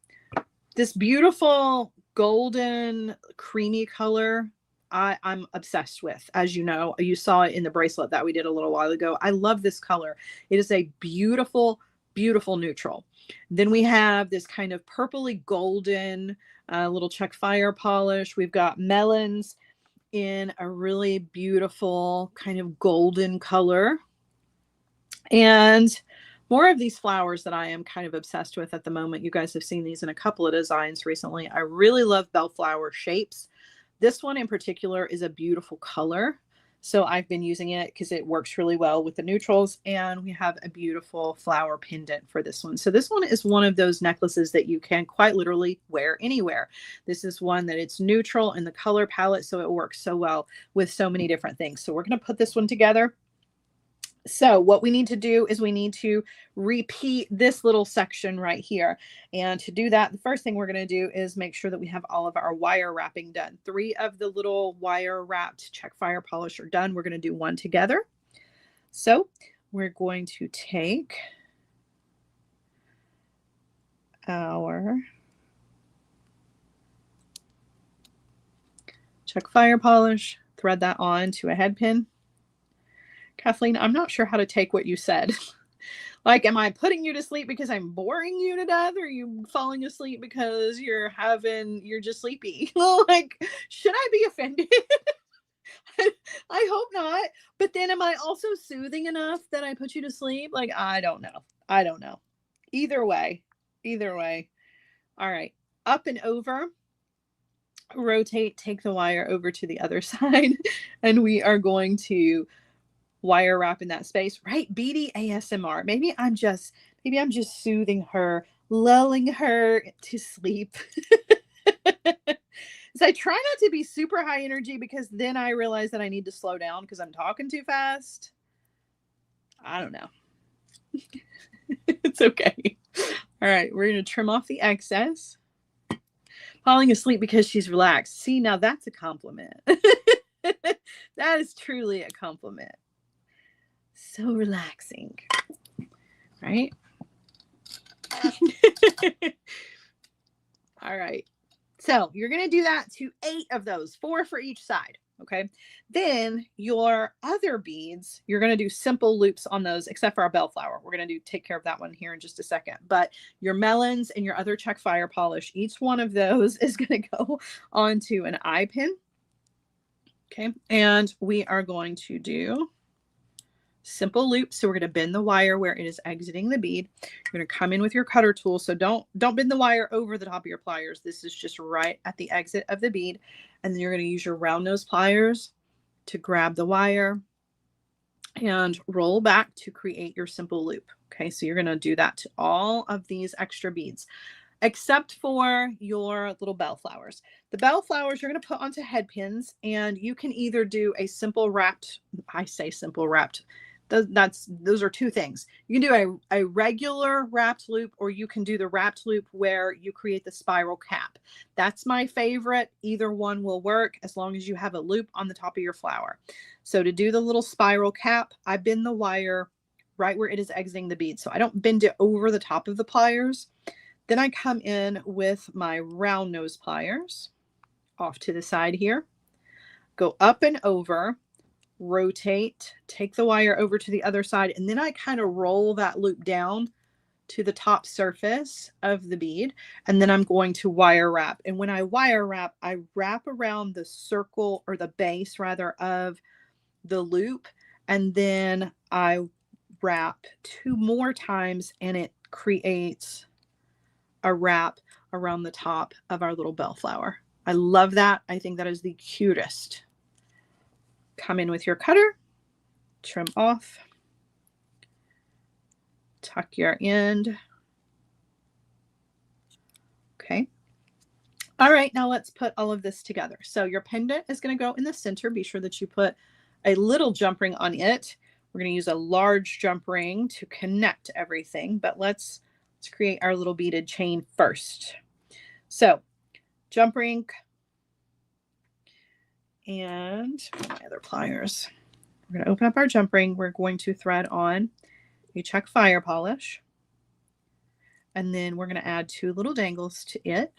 This beautiful golden creamy color I'm obsessed with. As you know, you saw it in the bracelet that we did a little while ago. I love this color. It is a beautiful, beautiful neutral. Then we have this kind of purpley golden little Czech fire polish. We've got melons in a really beautiful kind of golden color. And more of these flowers that I am kind of obsessed with at the moment. You guys have seen these in a couple of designs recently. I really love bellflower shapes. This one in particular is a beautiful color. So I've been using it because it works really well with the neutrals. And we have a beautiful flower pendant for this one. So this one is one of those necklaces that you can quite literally wear anywhere. This is one that it's neutral in the color palette. So it works so well with so many different things. So we're going to put this one together. So what we need to do is we need to repeat this little section right here. And to do that, the first thing we're going to do is make sure that we have all of our wire wrapping done. 3 of the little wire wrapped Czech fire polish are done. We're going to do one together. So we're going to take our Czech fire polish, thread that on to a head pin. Kathleen, I'm not sure how to take what you said. Like, am I putting you to sleep because I'm boring you to death? Or are you falling asleep because you're just sleepy? Like, should I be offended? I hope not. But then am I also soothing enough that I put you to sleep? Like, I don't know. I don't know. Either way. All right. Up and over. Rotate, take the wire over to the other side. And we are going to wire wrap in that space, right? Beady ASMR. Maybe I'm just soothing her, lulling her to sleep. So I try not to be super high energy because then I realize that I need to slow down because I'm talking too fast. I don't know. It's okay. All right, we're going to trim off the excess. Falling asleep because she's relaxed. See, now that's a compliment. That is truly a compliment. So relaxing, right? All right. So you're going to do that to 8 of those, 4 for each side. Okay. Then your other beads, you're going to do simple loops on those, except for our bellflower. We're going to take care of that one here in just a second. But your melons and your other Czech fire polish, each one of those is going to go onto an eye pin. Okay. And we are going to do simple loops. So we're going to bend the wire where it is exiting the bead. You're going to come in with your cutter tool. So don't bend the wire over the top of your pliers. This is just right at the exit of the bead. And then you're going to use your round nose pliers to grab the wire and roll back to create your simple loop. Okay, so you're going to do that to all of these extra beads, except for your little bellflowers. The bellflowers you're going to put onto head pins, and you can either do a simple wrapped, I say simple wrapped, those are 2 things. You can do a regular wrapped loop, or you can do the wrapped loop where you create the spiral cap. That's my favorite. Either one will work as long as you have a loop on the top of your flower. So to do the little spiral cap, I bend the wire right where it is exiting the bead. So I don't bend it over the top of the pliers. Then I come in with my round nose pliers off to the side here, go up and over, rotate, take the wire over to the other side, and then I kind of roll that loop down to the top surface of the bead, and then I'm going to wire wrap. And when I wire wrap, I wrap around the circle, or the base rather, of the loop, and then I wrap 2 more times, and it creates a wrap around the top of our little bellflower. I love that. I think that is the cutest. Come in with your cutter, trim off, tuck your end. Okay. All right, now let's put all of this together. So your pendant is going to go in the center. Be sure that you put a little jump ring on it. We're going to use a large jump ring to connect everything, but let's create our little beaded chain first. So jump ring, and my other pliers. We're going to open up our jump ring. We're going to thread on a Czech fire polish. And then we're going to add 2 little dangles to it.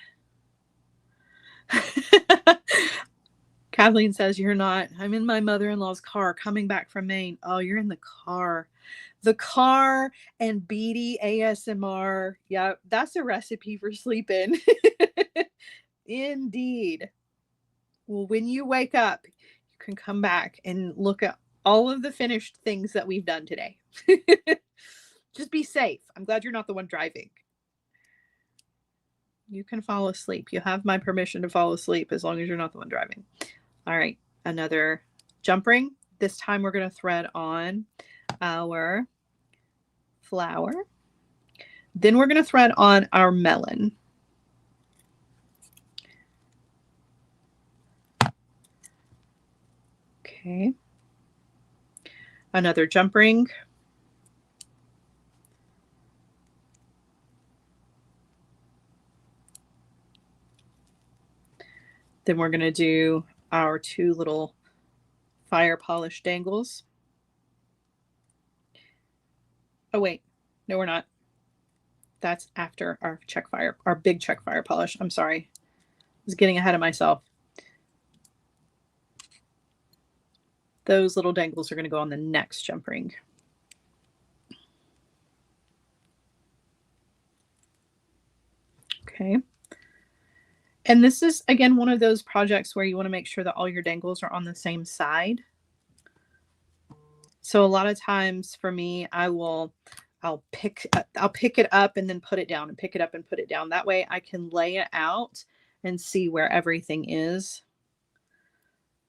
Kathleen says, you're not. I'm in my mother-in-law's car coming back from Maine. Oh, you're in the car. The car and Batty ASMR. Yeah, that's a recipe for sleeping. Indeed. Well, when you wake up, you can come back and look at all of the finished things that we've done today. Just be safe. I'm glad you're not the one driving. You can fall asleep. You have my permission to fall asleep as long as you're not the one driving. All right, another jump ring. This time we're going to thread on our flower. Then we're going to thread on our melon. Okay. Another jump ring. Then we're going to do our 2 little fire polish dangles. Oh, wait. No, we're not. That's after our big Czech fire polish. I'm sorry. I was getting ahead of myself. Those little dangles are going to go on the next jump ring. Okay. And this is, again, one of those projects where you want to make sure that all your dangles are on the same side. So a lot of times for me, I'll pick it up and then put it down, and pick it up and put it down. That way I can lay it out and see where everything is,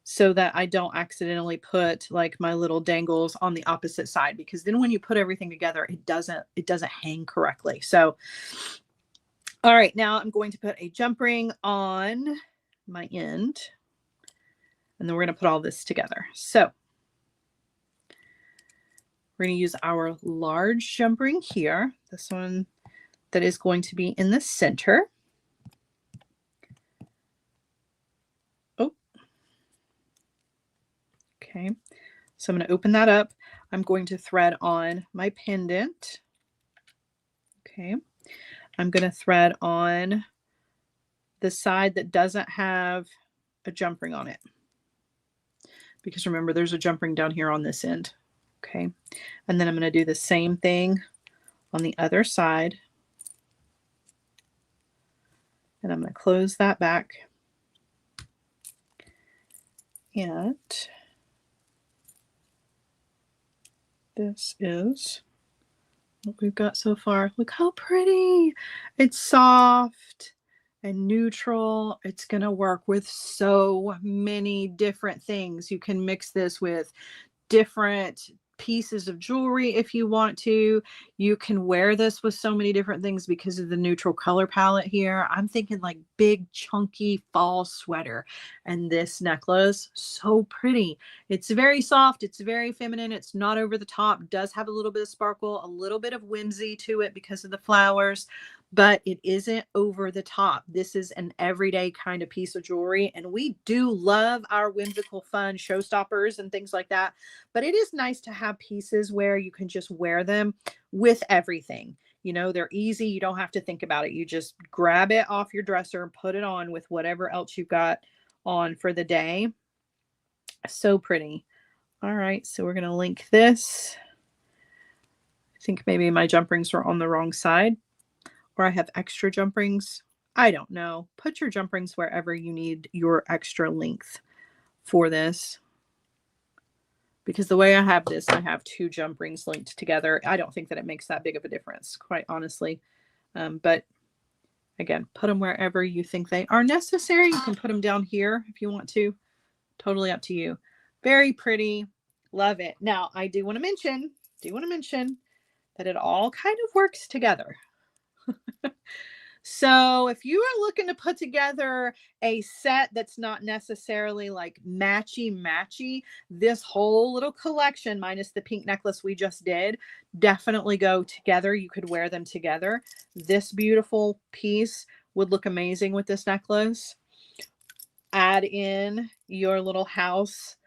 so that I don't accidentally put like my little dangles on the opposite side, because then when you put everything together, it doesn't hang correctly. So all right, now I'm going to put a jump ring on my end, and then we're going to put all this together. So we're going to use our large jump ring here, this one that is going to be in the center. Oh, okay. So I'm going to open that up. I'm going to thread on my pendant. Okay. I'm going to thread on the side that doesn't have a jump ring on it, because remember, there's a jump ring down here on this end. Okay. And then I'm going to do the same thing on the other side. And I'm going to close that back. And this is what we've got so far. Look how pretty. It's soft and neutral. It's going to work with so many different things. You can mix this with different pieces of jewelry if you want to. You can wear this with so many different things because of the neutral color palette here. I'm thinking like big chunky fall sweater, and this necklace, so pretty. It's very soft, it's very feminine, it's not over the top, does have a little bit of sparkle, a little bit of whimsy to it because of the flowers, but it isn't over the top. This is an everyday kind of piece of jewelry, and we do love our whimsical, fun showstoppers and things like that. But it is nice to have pieces where you can just wear them with everything. You know, they're easy. You don't have to think about it. You just grab it off your dresser and put it on with whatever else you've got on for the day. So pretty. All right, so we're going to link this. I think maybe my jump rings are on the wrong side, or I have extra jump rings. I don't know. Put your jump rings wherever you need your extra length for this. Because the way I have this, I have 2 jump rings linked together. I don't think that it makes that big of a difference, quite honestly. But again, put them wherever you think they are necessary. You can put them down here if you want to. Totally up to you. Very pretty. Love it. Now, I do want to mention that it all kind of works together. So if you are looking to put together a set that's not necessarily like matchy, this whole little collection minus the pink necklace we just did definitely go together. You could wear them together. This beautiful piece would look amazing with this necklace. Add in your little house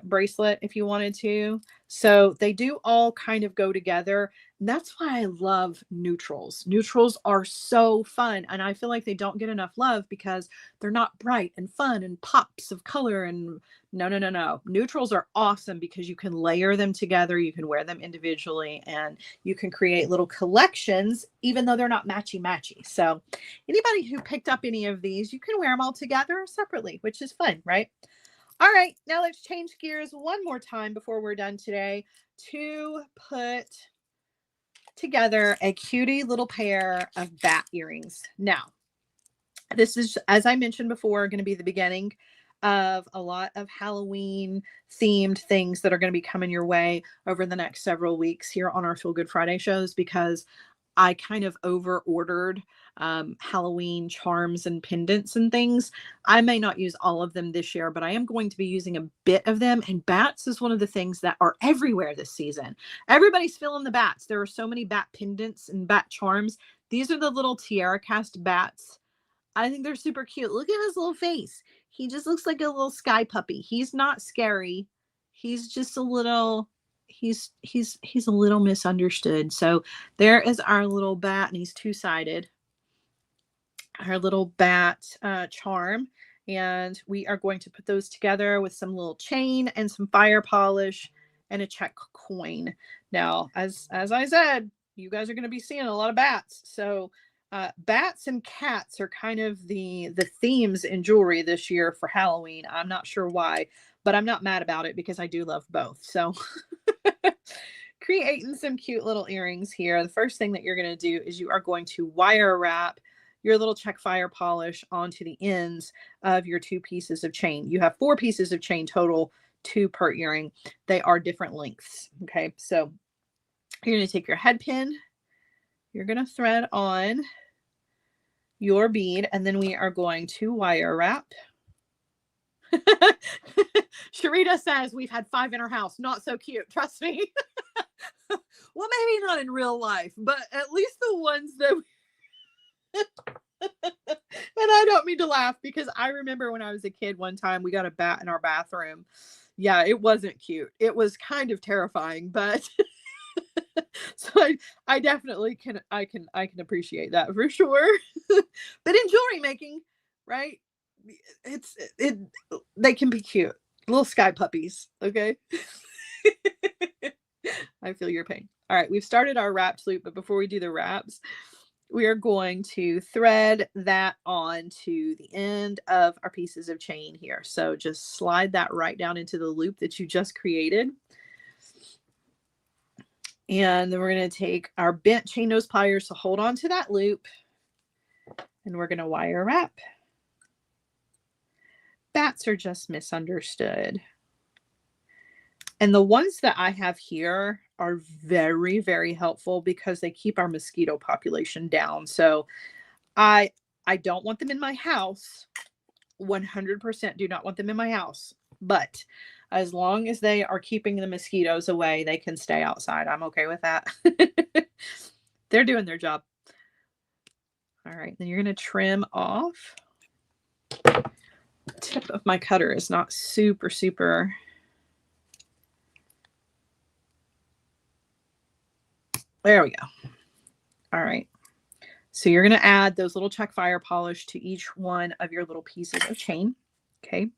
bracelet if you wanted to. So they do all kind of go together. And that's why I love neutrals. Neutrals are so fun. And I feel like they don't get enough love because they're not bright and fun and pops of color. And no. Neutrals are awesome because you can layer them together. You can wear them individually and you can create little collections, even though they're not matchy-matchy. So anybody who picked up any of these, you can wear them all together or separately, which is fun, right? All right, now let's change gears one more time before we're done today to put together a cutie little pair of bat earrings. Now, this is, as I mentioned before, going to be the beginning of a lot of Halloween themed things that are going to be coming your way over the next several weeks here on our Feel Good Friday shows, because I kind of over ordered Halloween charms and pendants and things. I may not use all of them this year, but I am going to be using a bit of them. And bats is one of the things that are everywhere this season. Everybody's feeling the bats. There are so many bat pendants and bat charms. These are the little tiara cast bats. I think they're super cute. Look at his little face. He just looks like a little sky puppy. He's not scary. He's just a little, he's a little misunderstood. So there is our little bat, and he's two-sided. Our little bat charm. And we are going to put those together with some little chain and some fire polish and a Czech coin. Now, as I said, you guys are going to be seeing a lot of bats. So bats and cats are kind of the themes in jewelry this year for Halloween. I'm not sure why, but I'm not mad about it because I do love both. So creating some cute little earrings here. The first thing that you're going to do is you are going to wire wrap your little Czech fire polish onto the ends of your 2 pieces of chain. You have 4 pieces of chain total, 2 per earring. They are different lengths. Okay, so you're going to take your head pin. You're going to thread on your bead, and then we are going to wire wrap. Sharita says we've had 5 in our house. Not so cute. Trust me. Well, maybe not in real life, but at least the ones that and I don't mean to laugh because I remember when I was a kid, one time we got a bat in our bathroom. Yeah, it wasn't cute. It was kind of terrifying, but so I definitely can appreciate that for sure. But in jewelry making, right? They can be cute. Little sky puppies, okay? I feel your pain. All right, we've started our wrapped loop, but before we do the wraps, we are going to thread that onto the end of our pieces of chain here. So just slide that right down into the loop that you just created. And then we're going to take our bent chain nose pliers to hold on to that loop. And we're going to wire wrap. Bats are just misunderstood. And the ones that I have here are very, very helpful because they keep our mosquito population down. So I don't want them in my house. 100% do not want them in my house. But as long as they are keeping the mosquitoes away, they can stay outside. I'm okay with that. They're doing their job. All right, then you're going to trim off. The tip of my cutter is not super. There we go. All right. So you're going to add those little Czech fire polish to each one of your little pieces of chain. Okay.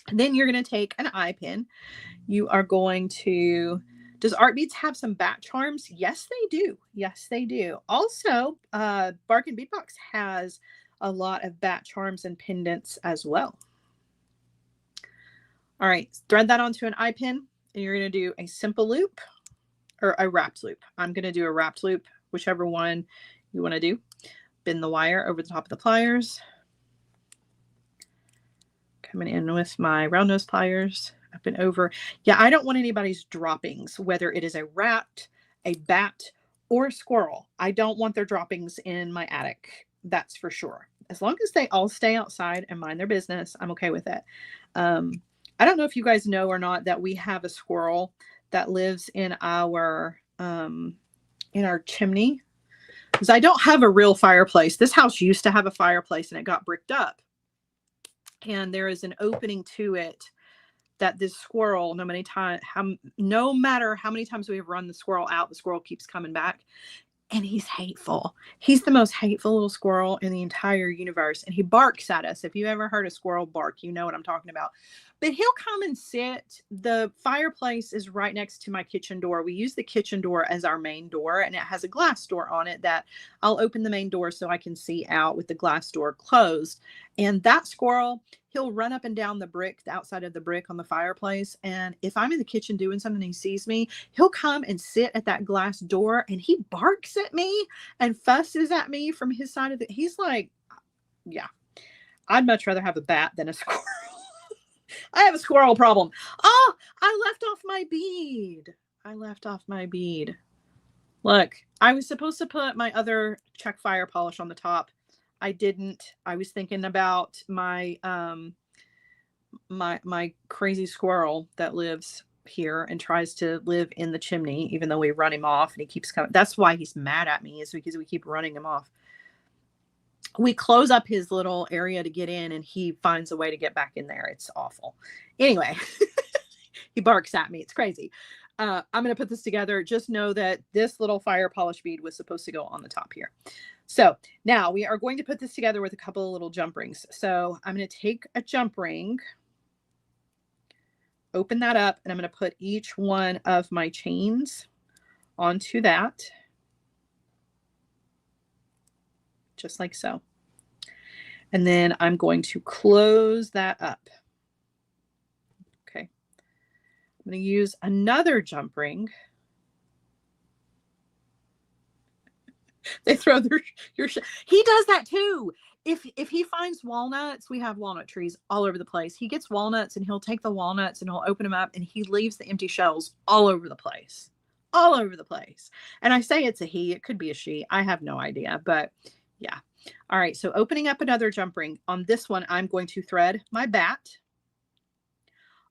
And then you're going to take an eye pin. You are going to, does Art Beads have some bat charms? Yes, they do. Yes, they do. Also, Bark and Beatbox has a lot of bat charms and pendants as well. All right. Thread that onto an eye pin and you're going to do a simple loop. Or a wrapped loop. I'm going to do a wrapped loop, whichever one you want to do. Bend the wire over the top of the pliers. Coming in with my round nose pliers, up and over. Yeah, I don't want anybody's droppings, whether it is a rat, a bat, or a squirrel. I don't want their droppings in my attic. That's for sure. As long as they all stay outside and mind their business, I'm okay with it. I don't know if you guys know or not that we have a squirrel that lives in our chimney, because I don't have a real fireplace. This house used to have a fireplace and it got bricked up, and there is an opening to it that this squirrel, no matter how many times we've run the squirrel out, the squirrel keeps coming back. And he's hateful. He's the most hateful little squirrel in the entire universe. And he barks at us. If you ever heard a squirrel bark, you know what I'm talking about. But he'll come and sit. The fireplace is right next to my kitchen door. We use the kitchen door as our main door, and it has a glass door on it that I'll open the main door so I can see out with the glass door closed. And that squirrel, he'll run up and down the outside of the brick on the fireplace. And if I'm in the kitchen doing something and he sees me, he'll come and sit at that glass door and he barks at me and fusses at me from his side of he's like, yeah, I'd much rather have a bat than a squirrel. I have a squirrel problem. Oh, I left off my bead. Look, I was supposed to put my other Czech fire polish on the top. I didn't. I was thinking about my my crazy squirrel that lives here and tries to live in the chimney, even though we run him off and he keeps coming. That's why he's mad at me, is because we keep running him off. We close up his little area to get in and he finds a way to get back in there. It's awful. Anyway, he barks at me. It's crazy. I'm going to put this together. Just know that this little fire polish bead was supposed to go on the top here. So now we are going to put this together with a couple of little jump rings. So I'm going to take a jump ring, open that up, and I'm going to put each one of my chains onto that. Just like so. And then I'm going to close that up. Okay. I'm going to use another jump ring. They throw your he does that too. If he finds walnuts, we have walnut trees all over the place. He gets walnuts and he'll take the walnuts and he'll open them up and he leaves the empty shells all over the place. All over the place. And I say it's a he, it could be a she. I have no idea, but yeah. All right. So opening up another jump ring. On this one, I'm going to thread my bat.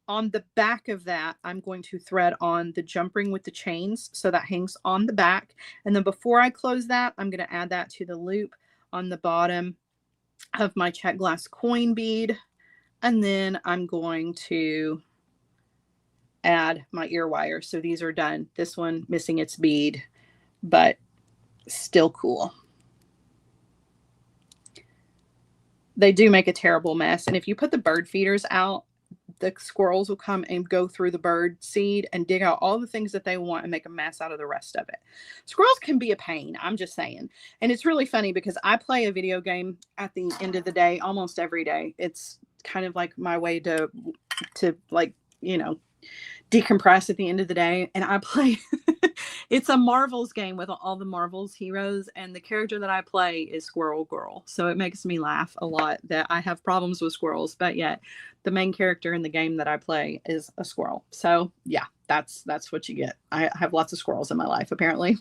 On the back of that, I'm going to thread on the jump ring with the chains. So that hangs on the back. And then before I close that, I'm going to add that to the loop on the bottom of my Czech glass coin bead. And then I'm going to add my ear wire. So these are done. This one missing its bead, but still cool. They do make a terrible mess. And if you put the bird feeders out, the squirrels will come and go through the bird seed and dig out all the things that they want and make a mess out of the rest of it. Squirrels can be a pain, I'm just saying. And it's really funny because I play a video game at the end of the day, almost every day. It's kind of like my way to like, you know, decompress at the end of the day. And I play, it's a Marvel's game with all the Marvel's heroes. And the character that I play is Squirrel Girl. So it makes me laugh a lot that I have problems with squirrels, but yet the main character in the game that I play is a squirrel. So yeah, that's what you get. I have lots of squirrels in my life, apparently.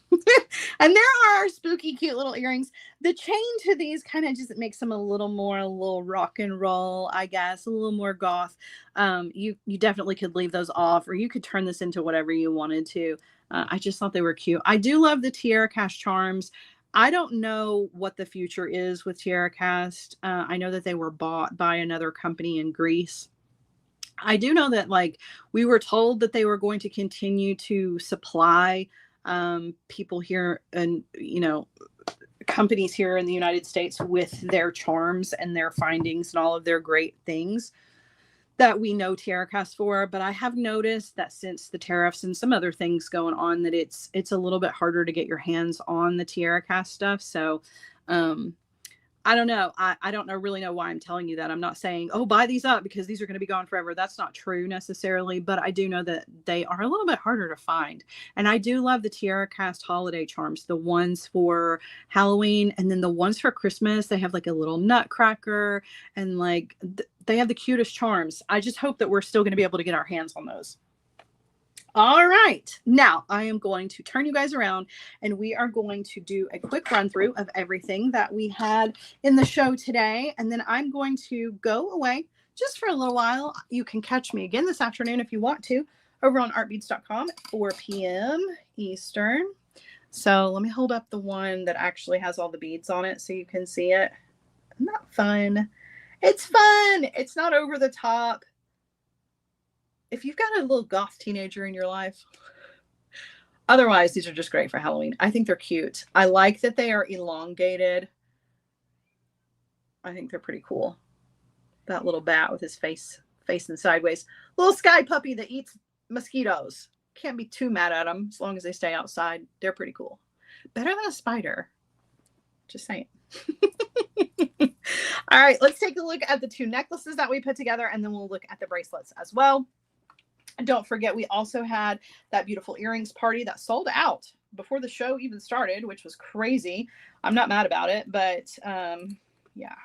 And there are spooky, cute little earrings. The chain to these kind of just makes them a little rock and roll, I guess, a little more goth. You definitely could leave those off, or you could turn this into whatever you wanted to. I just thought they were cute. I do love the Tiara Cast charms. I don't know what the future is with Tiara Cast. I know that they were bought by another company in Greece. I do know that, like, we were told that they were going to continue to supply people here and, you know, companies here in the United States with their charms and their findings and all of their great things that we know Tiara Cast for. But I have noticed that since the tariffs and some other things going on, that it's a little bit harder to get your hands on the Tiara Cast stuff. So I don't know. I don't really know why I'm telling you that. I'm not saying, oh, buy these up because these are going to be gone forever. That's not true necessarily, but I do know that they are a little bit harder to find. And I do love the Tiara Cast holiday charms, the ones for Halloween and then the ones for Christmas. They have like a little nutcracker and like they have the cutest charms. I just hope that we're still going to be able to get our hands on those. All right, now I am going to turn you guys around and we are going to do a quick run through of everything that we had in the show today. And then I'm going to go away just for a little while. You can catch me again this afternoon if you want to over on artbeads.com at 4 p.m. Eastern. So let me hold up the one that actually has all the beads on it so you can see it. Isn't that fun? It's fun. It's not over the top. if you've got a little goth teenager in your life, otherwise, these are just great for Halloween. I think they're cute. I like that they are elongated. I think they're pretty cool. That little bat with his face facing sideways. Little sky puppy that eats mosquitoes. Can't be too mad at them as long as they stay outside. They're pretty cool. Better than a spider. Just saying. All right, let's take a look at the 2 necklaces that we put together, and then we'll look at the bracelets as well. And don't forget, we also had that beautiful earrings party that sold out before the show even started, which was crazy. I'm not mad about it, but yeah.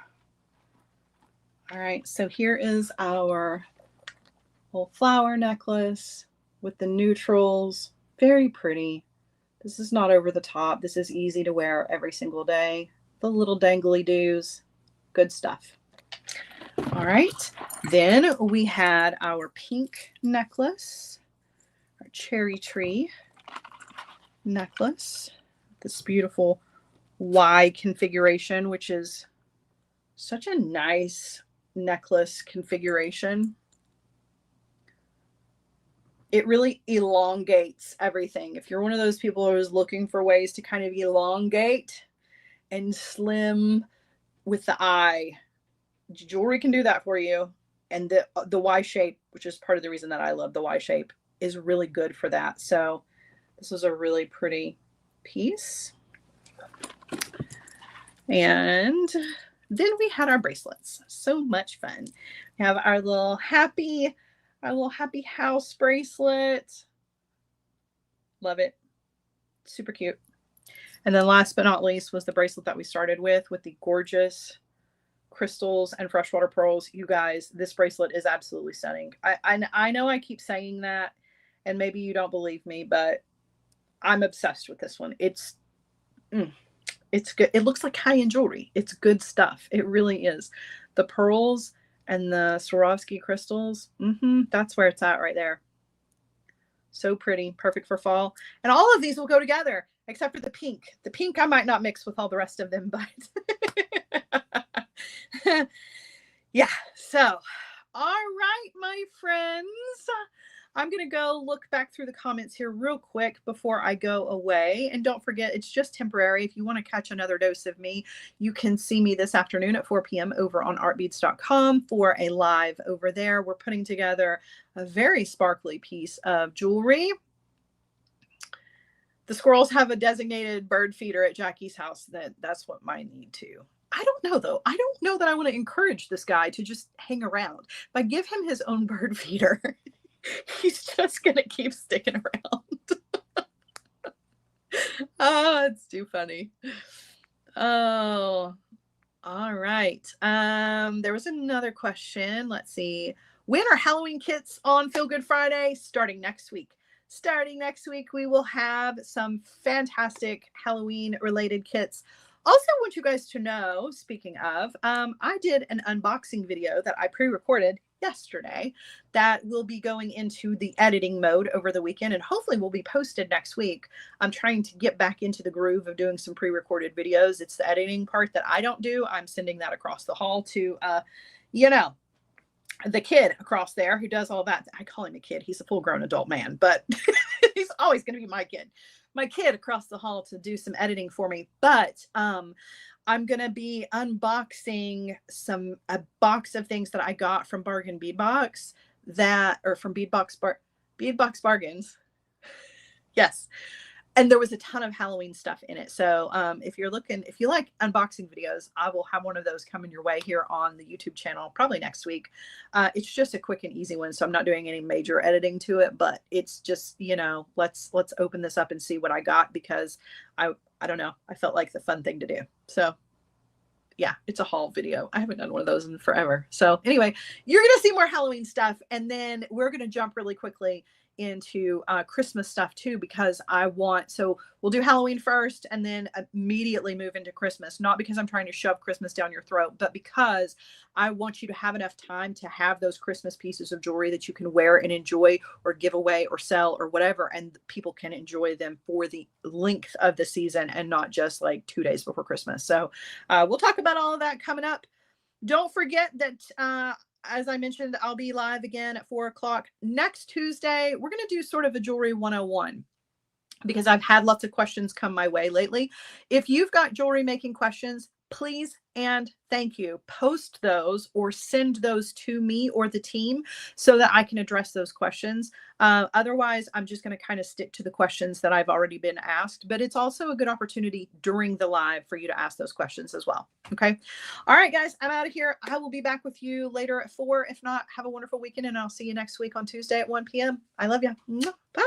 All right, so here is our little flower necklace with the neutrals. Very pretty. This is not over the top. This is easy to wear every single day. The little dangly doos. Good stuff. All right. Then we had our pink necklace, our cherry tree necklace. This beautiful Y configuration, which is such a nice necklace configuration. It really elongates everything. If you're one of those people who is looking for ways to kind of elongate and slim with the eye, jewelry can do that for you. And the Y shape, which is part of the reason that I love the Y shape, is really good for that. So this was a really pretty piece. And then we had our bracelets. So much fun. We have our little happy house bracelet. Love it. Super cute. And then last but not least was the bracelet that we started with the gorgeous crystals and freshwater pearls. You guys, this bracelet is absolutely stunning. I know I keep saying that, and maybe you don't believe me, but I'm obsessed with this one. It's good. It looks like high-end jewelry. It's good stuff. It really is. The pearls and the Swarovski crystals, that's where it's at right there. So pretty. Perfect for fall. And all of these will go together, except for the pink. The pink I might not mix with all the rest of them, but yeah. So, all right, my friends. I'm going to go look back through the comments here real quick before I go away. And don't forget, it's just temporary. If you want to catch another dose of me, you can see me this afternoon at 4 p.m. over on artbeads.com for a live over there. We're putting together a very sparkly piece of jewelry. The squirrels have a designated bird feeder at Jackie's house. That's what mine need too. I don't know, though. I don't know that I want to encourage this guy to just hang around. If I give him his own bird feeder, he's just going to keep sticking around. Oh, it's too funny. Oh, all right. There was another question. Let's see. When are Halloween kits on Feel Good Friday? Starting next week. Starting next week, we will have some fantastic Halloween related kits. Also want you guys to know, speaking of, I did an unboxing video that I pre-recorded yesterday that will be going into the editing mode over the weekend and hopefully will be posted next week. I'm trying to get back into the groove of doing some pre-recorded videos. It's the editing part that I don't do. I'm sending that across the hall to, the kid across there who does all that. I call him a kid. He's a full-grown adult man, but he's always going to be my kid across the hall to do some editing for me. But I'm going to be unboxing a box of things that I got from Bargain Bead Box from Beadbox Bargains. Yes. And there was a ton of Halloween stuff in it. So if you like unboxing videos, I will have one of those coming your way here on the YouTube channel, probably next week. It's just a quick and easy one. So I'm not doing any major editing to it, but it's just, let's open this up and see what I got, because I don't know. I felt like the fun thing to do. So yeah, it's a haul video. I haven't done one of those in forever. So anyway, you're going to see more Halloween stuff. And then we're going to jump really quickly into Christmas stuff too, because so we'll do Halloween first and then immediately move into Christmas, not because I'm trying to shove Christmas down your throat, but because I want you to have enough time to have those Christmas pieces of jewelry that you can wear and enjoy or give away or sell or whatever, and people can enjoy them for the length of the season and not just like 2 days before Christmas. So we'll talk about all of that coming up. Don't forget that as I mentioned, I'll be live again at 4 o'clock next Tuesday. We're going to do sort of a jewelry 101 because I've had lots of questions come my way lately. If you've got jewelry making questions, please and thank you. Post those or send those to me or the team so that I can address those questions. Otherwise, I'm just going to kind of stick to the questions that I've already been asked, but it's also a good opportunity during the live for you to ask those questions as well. Okay. All right, guys, I'm out of here. I will be back with you later at 4. If not, have a wonderful weekend and I'll see you next week on Tuesday at 1 p.m. I love you. Bye.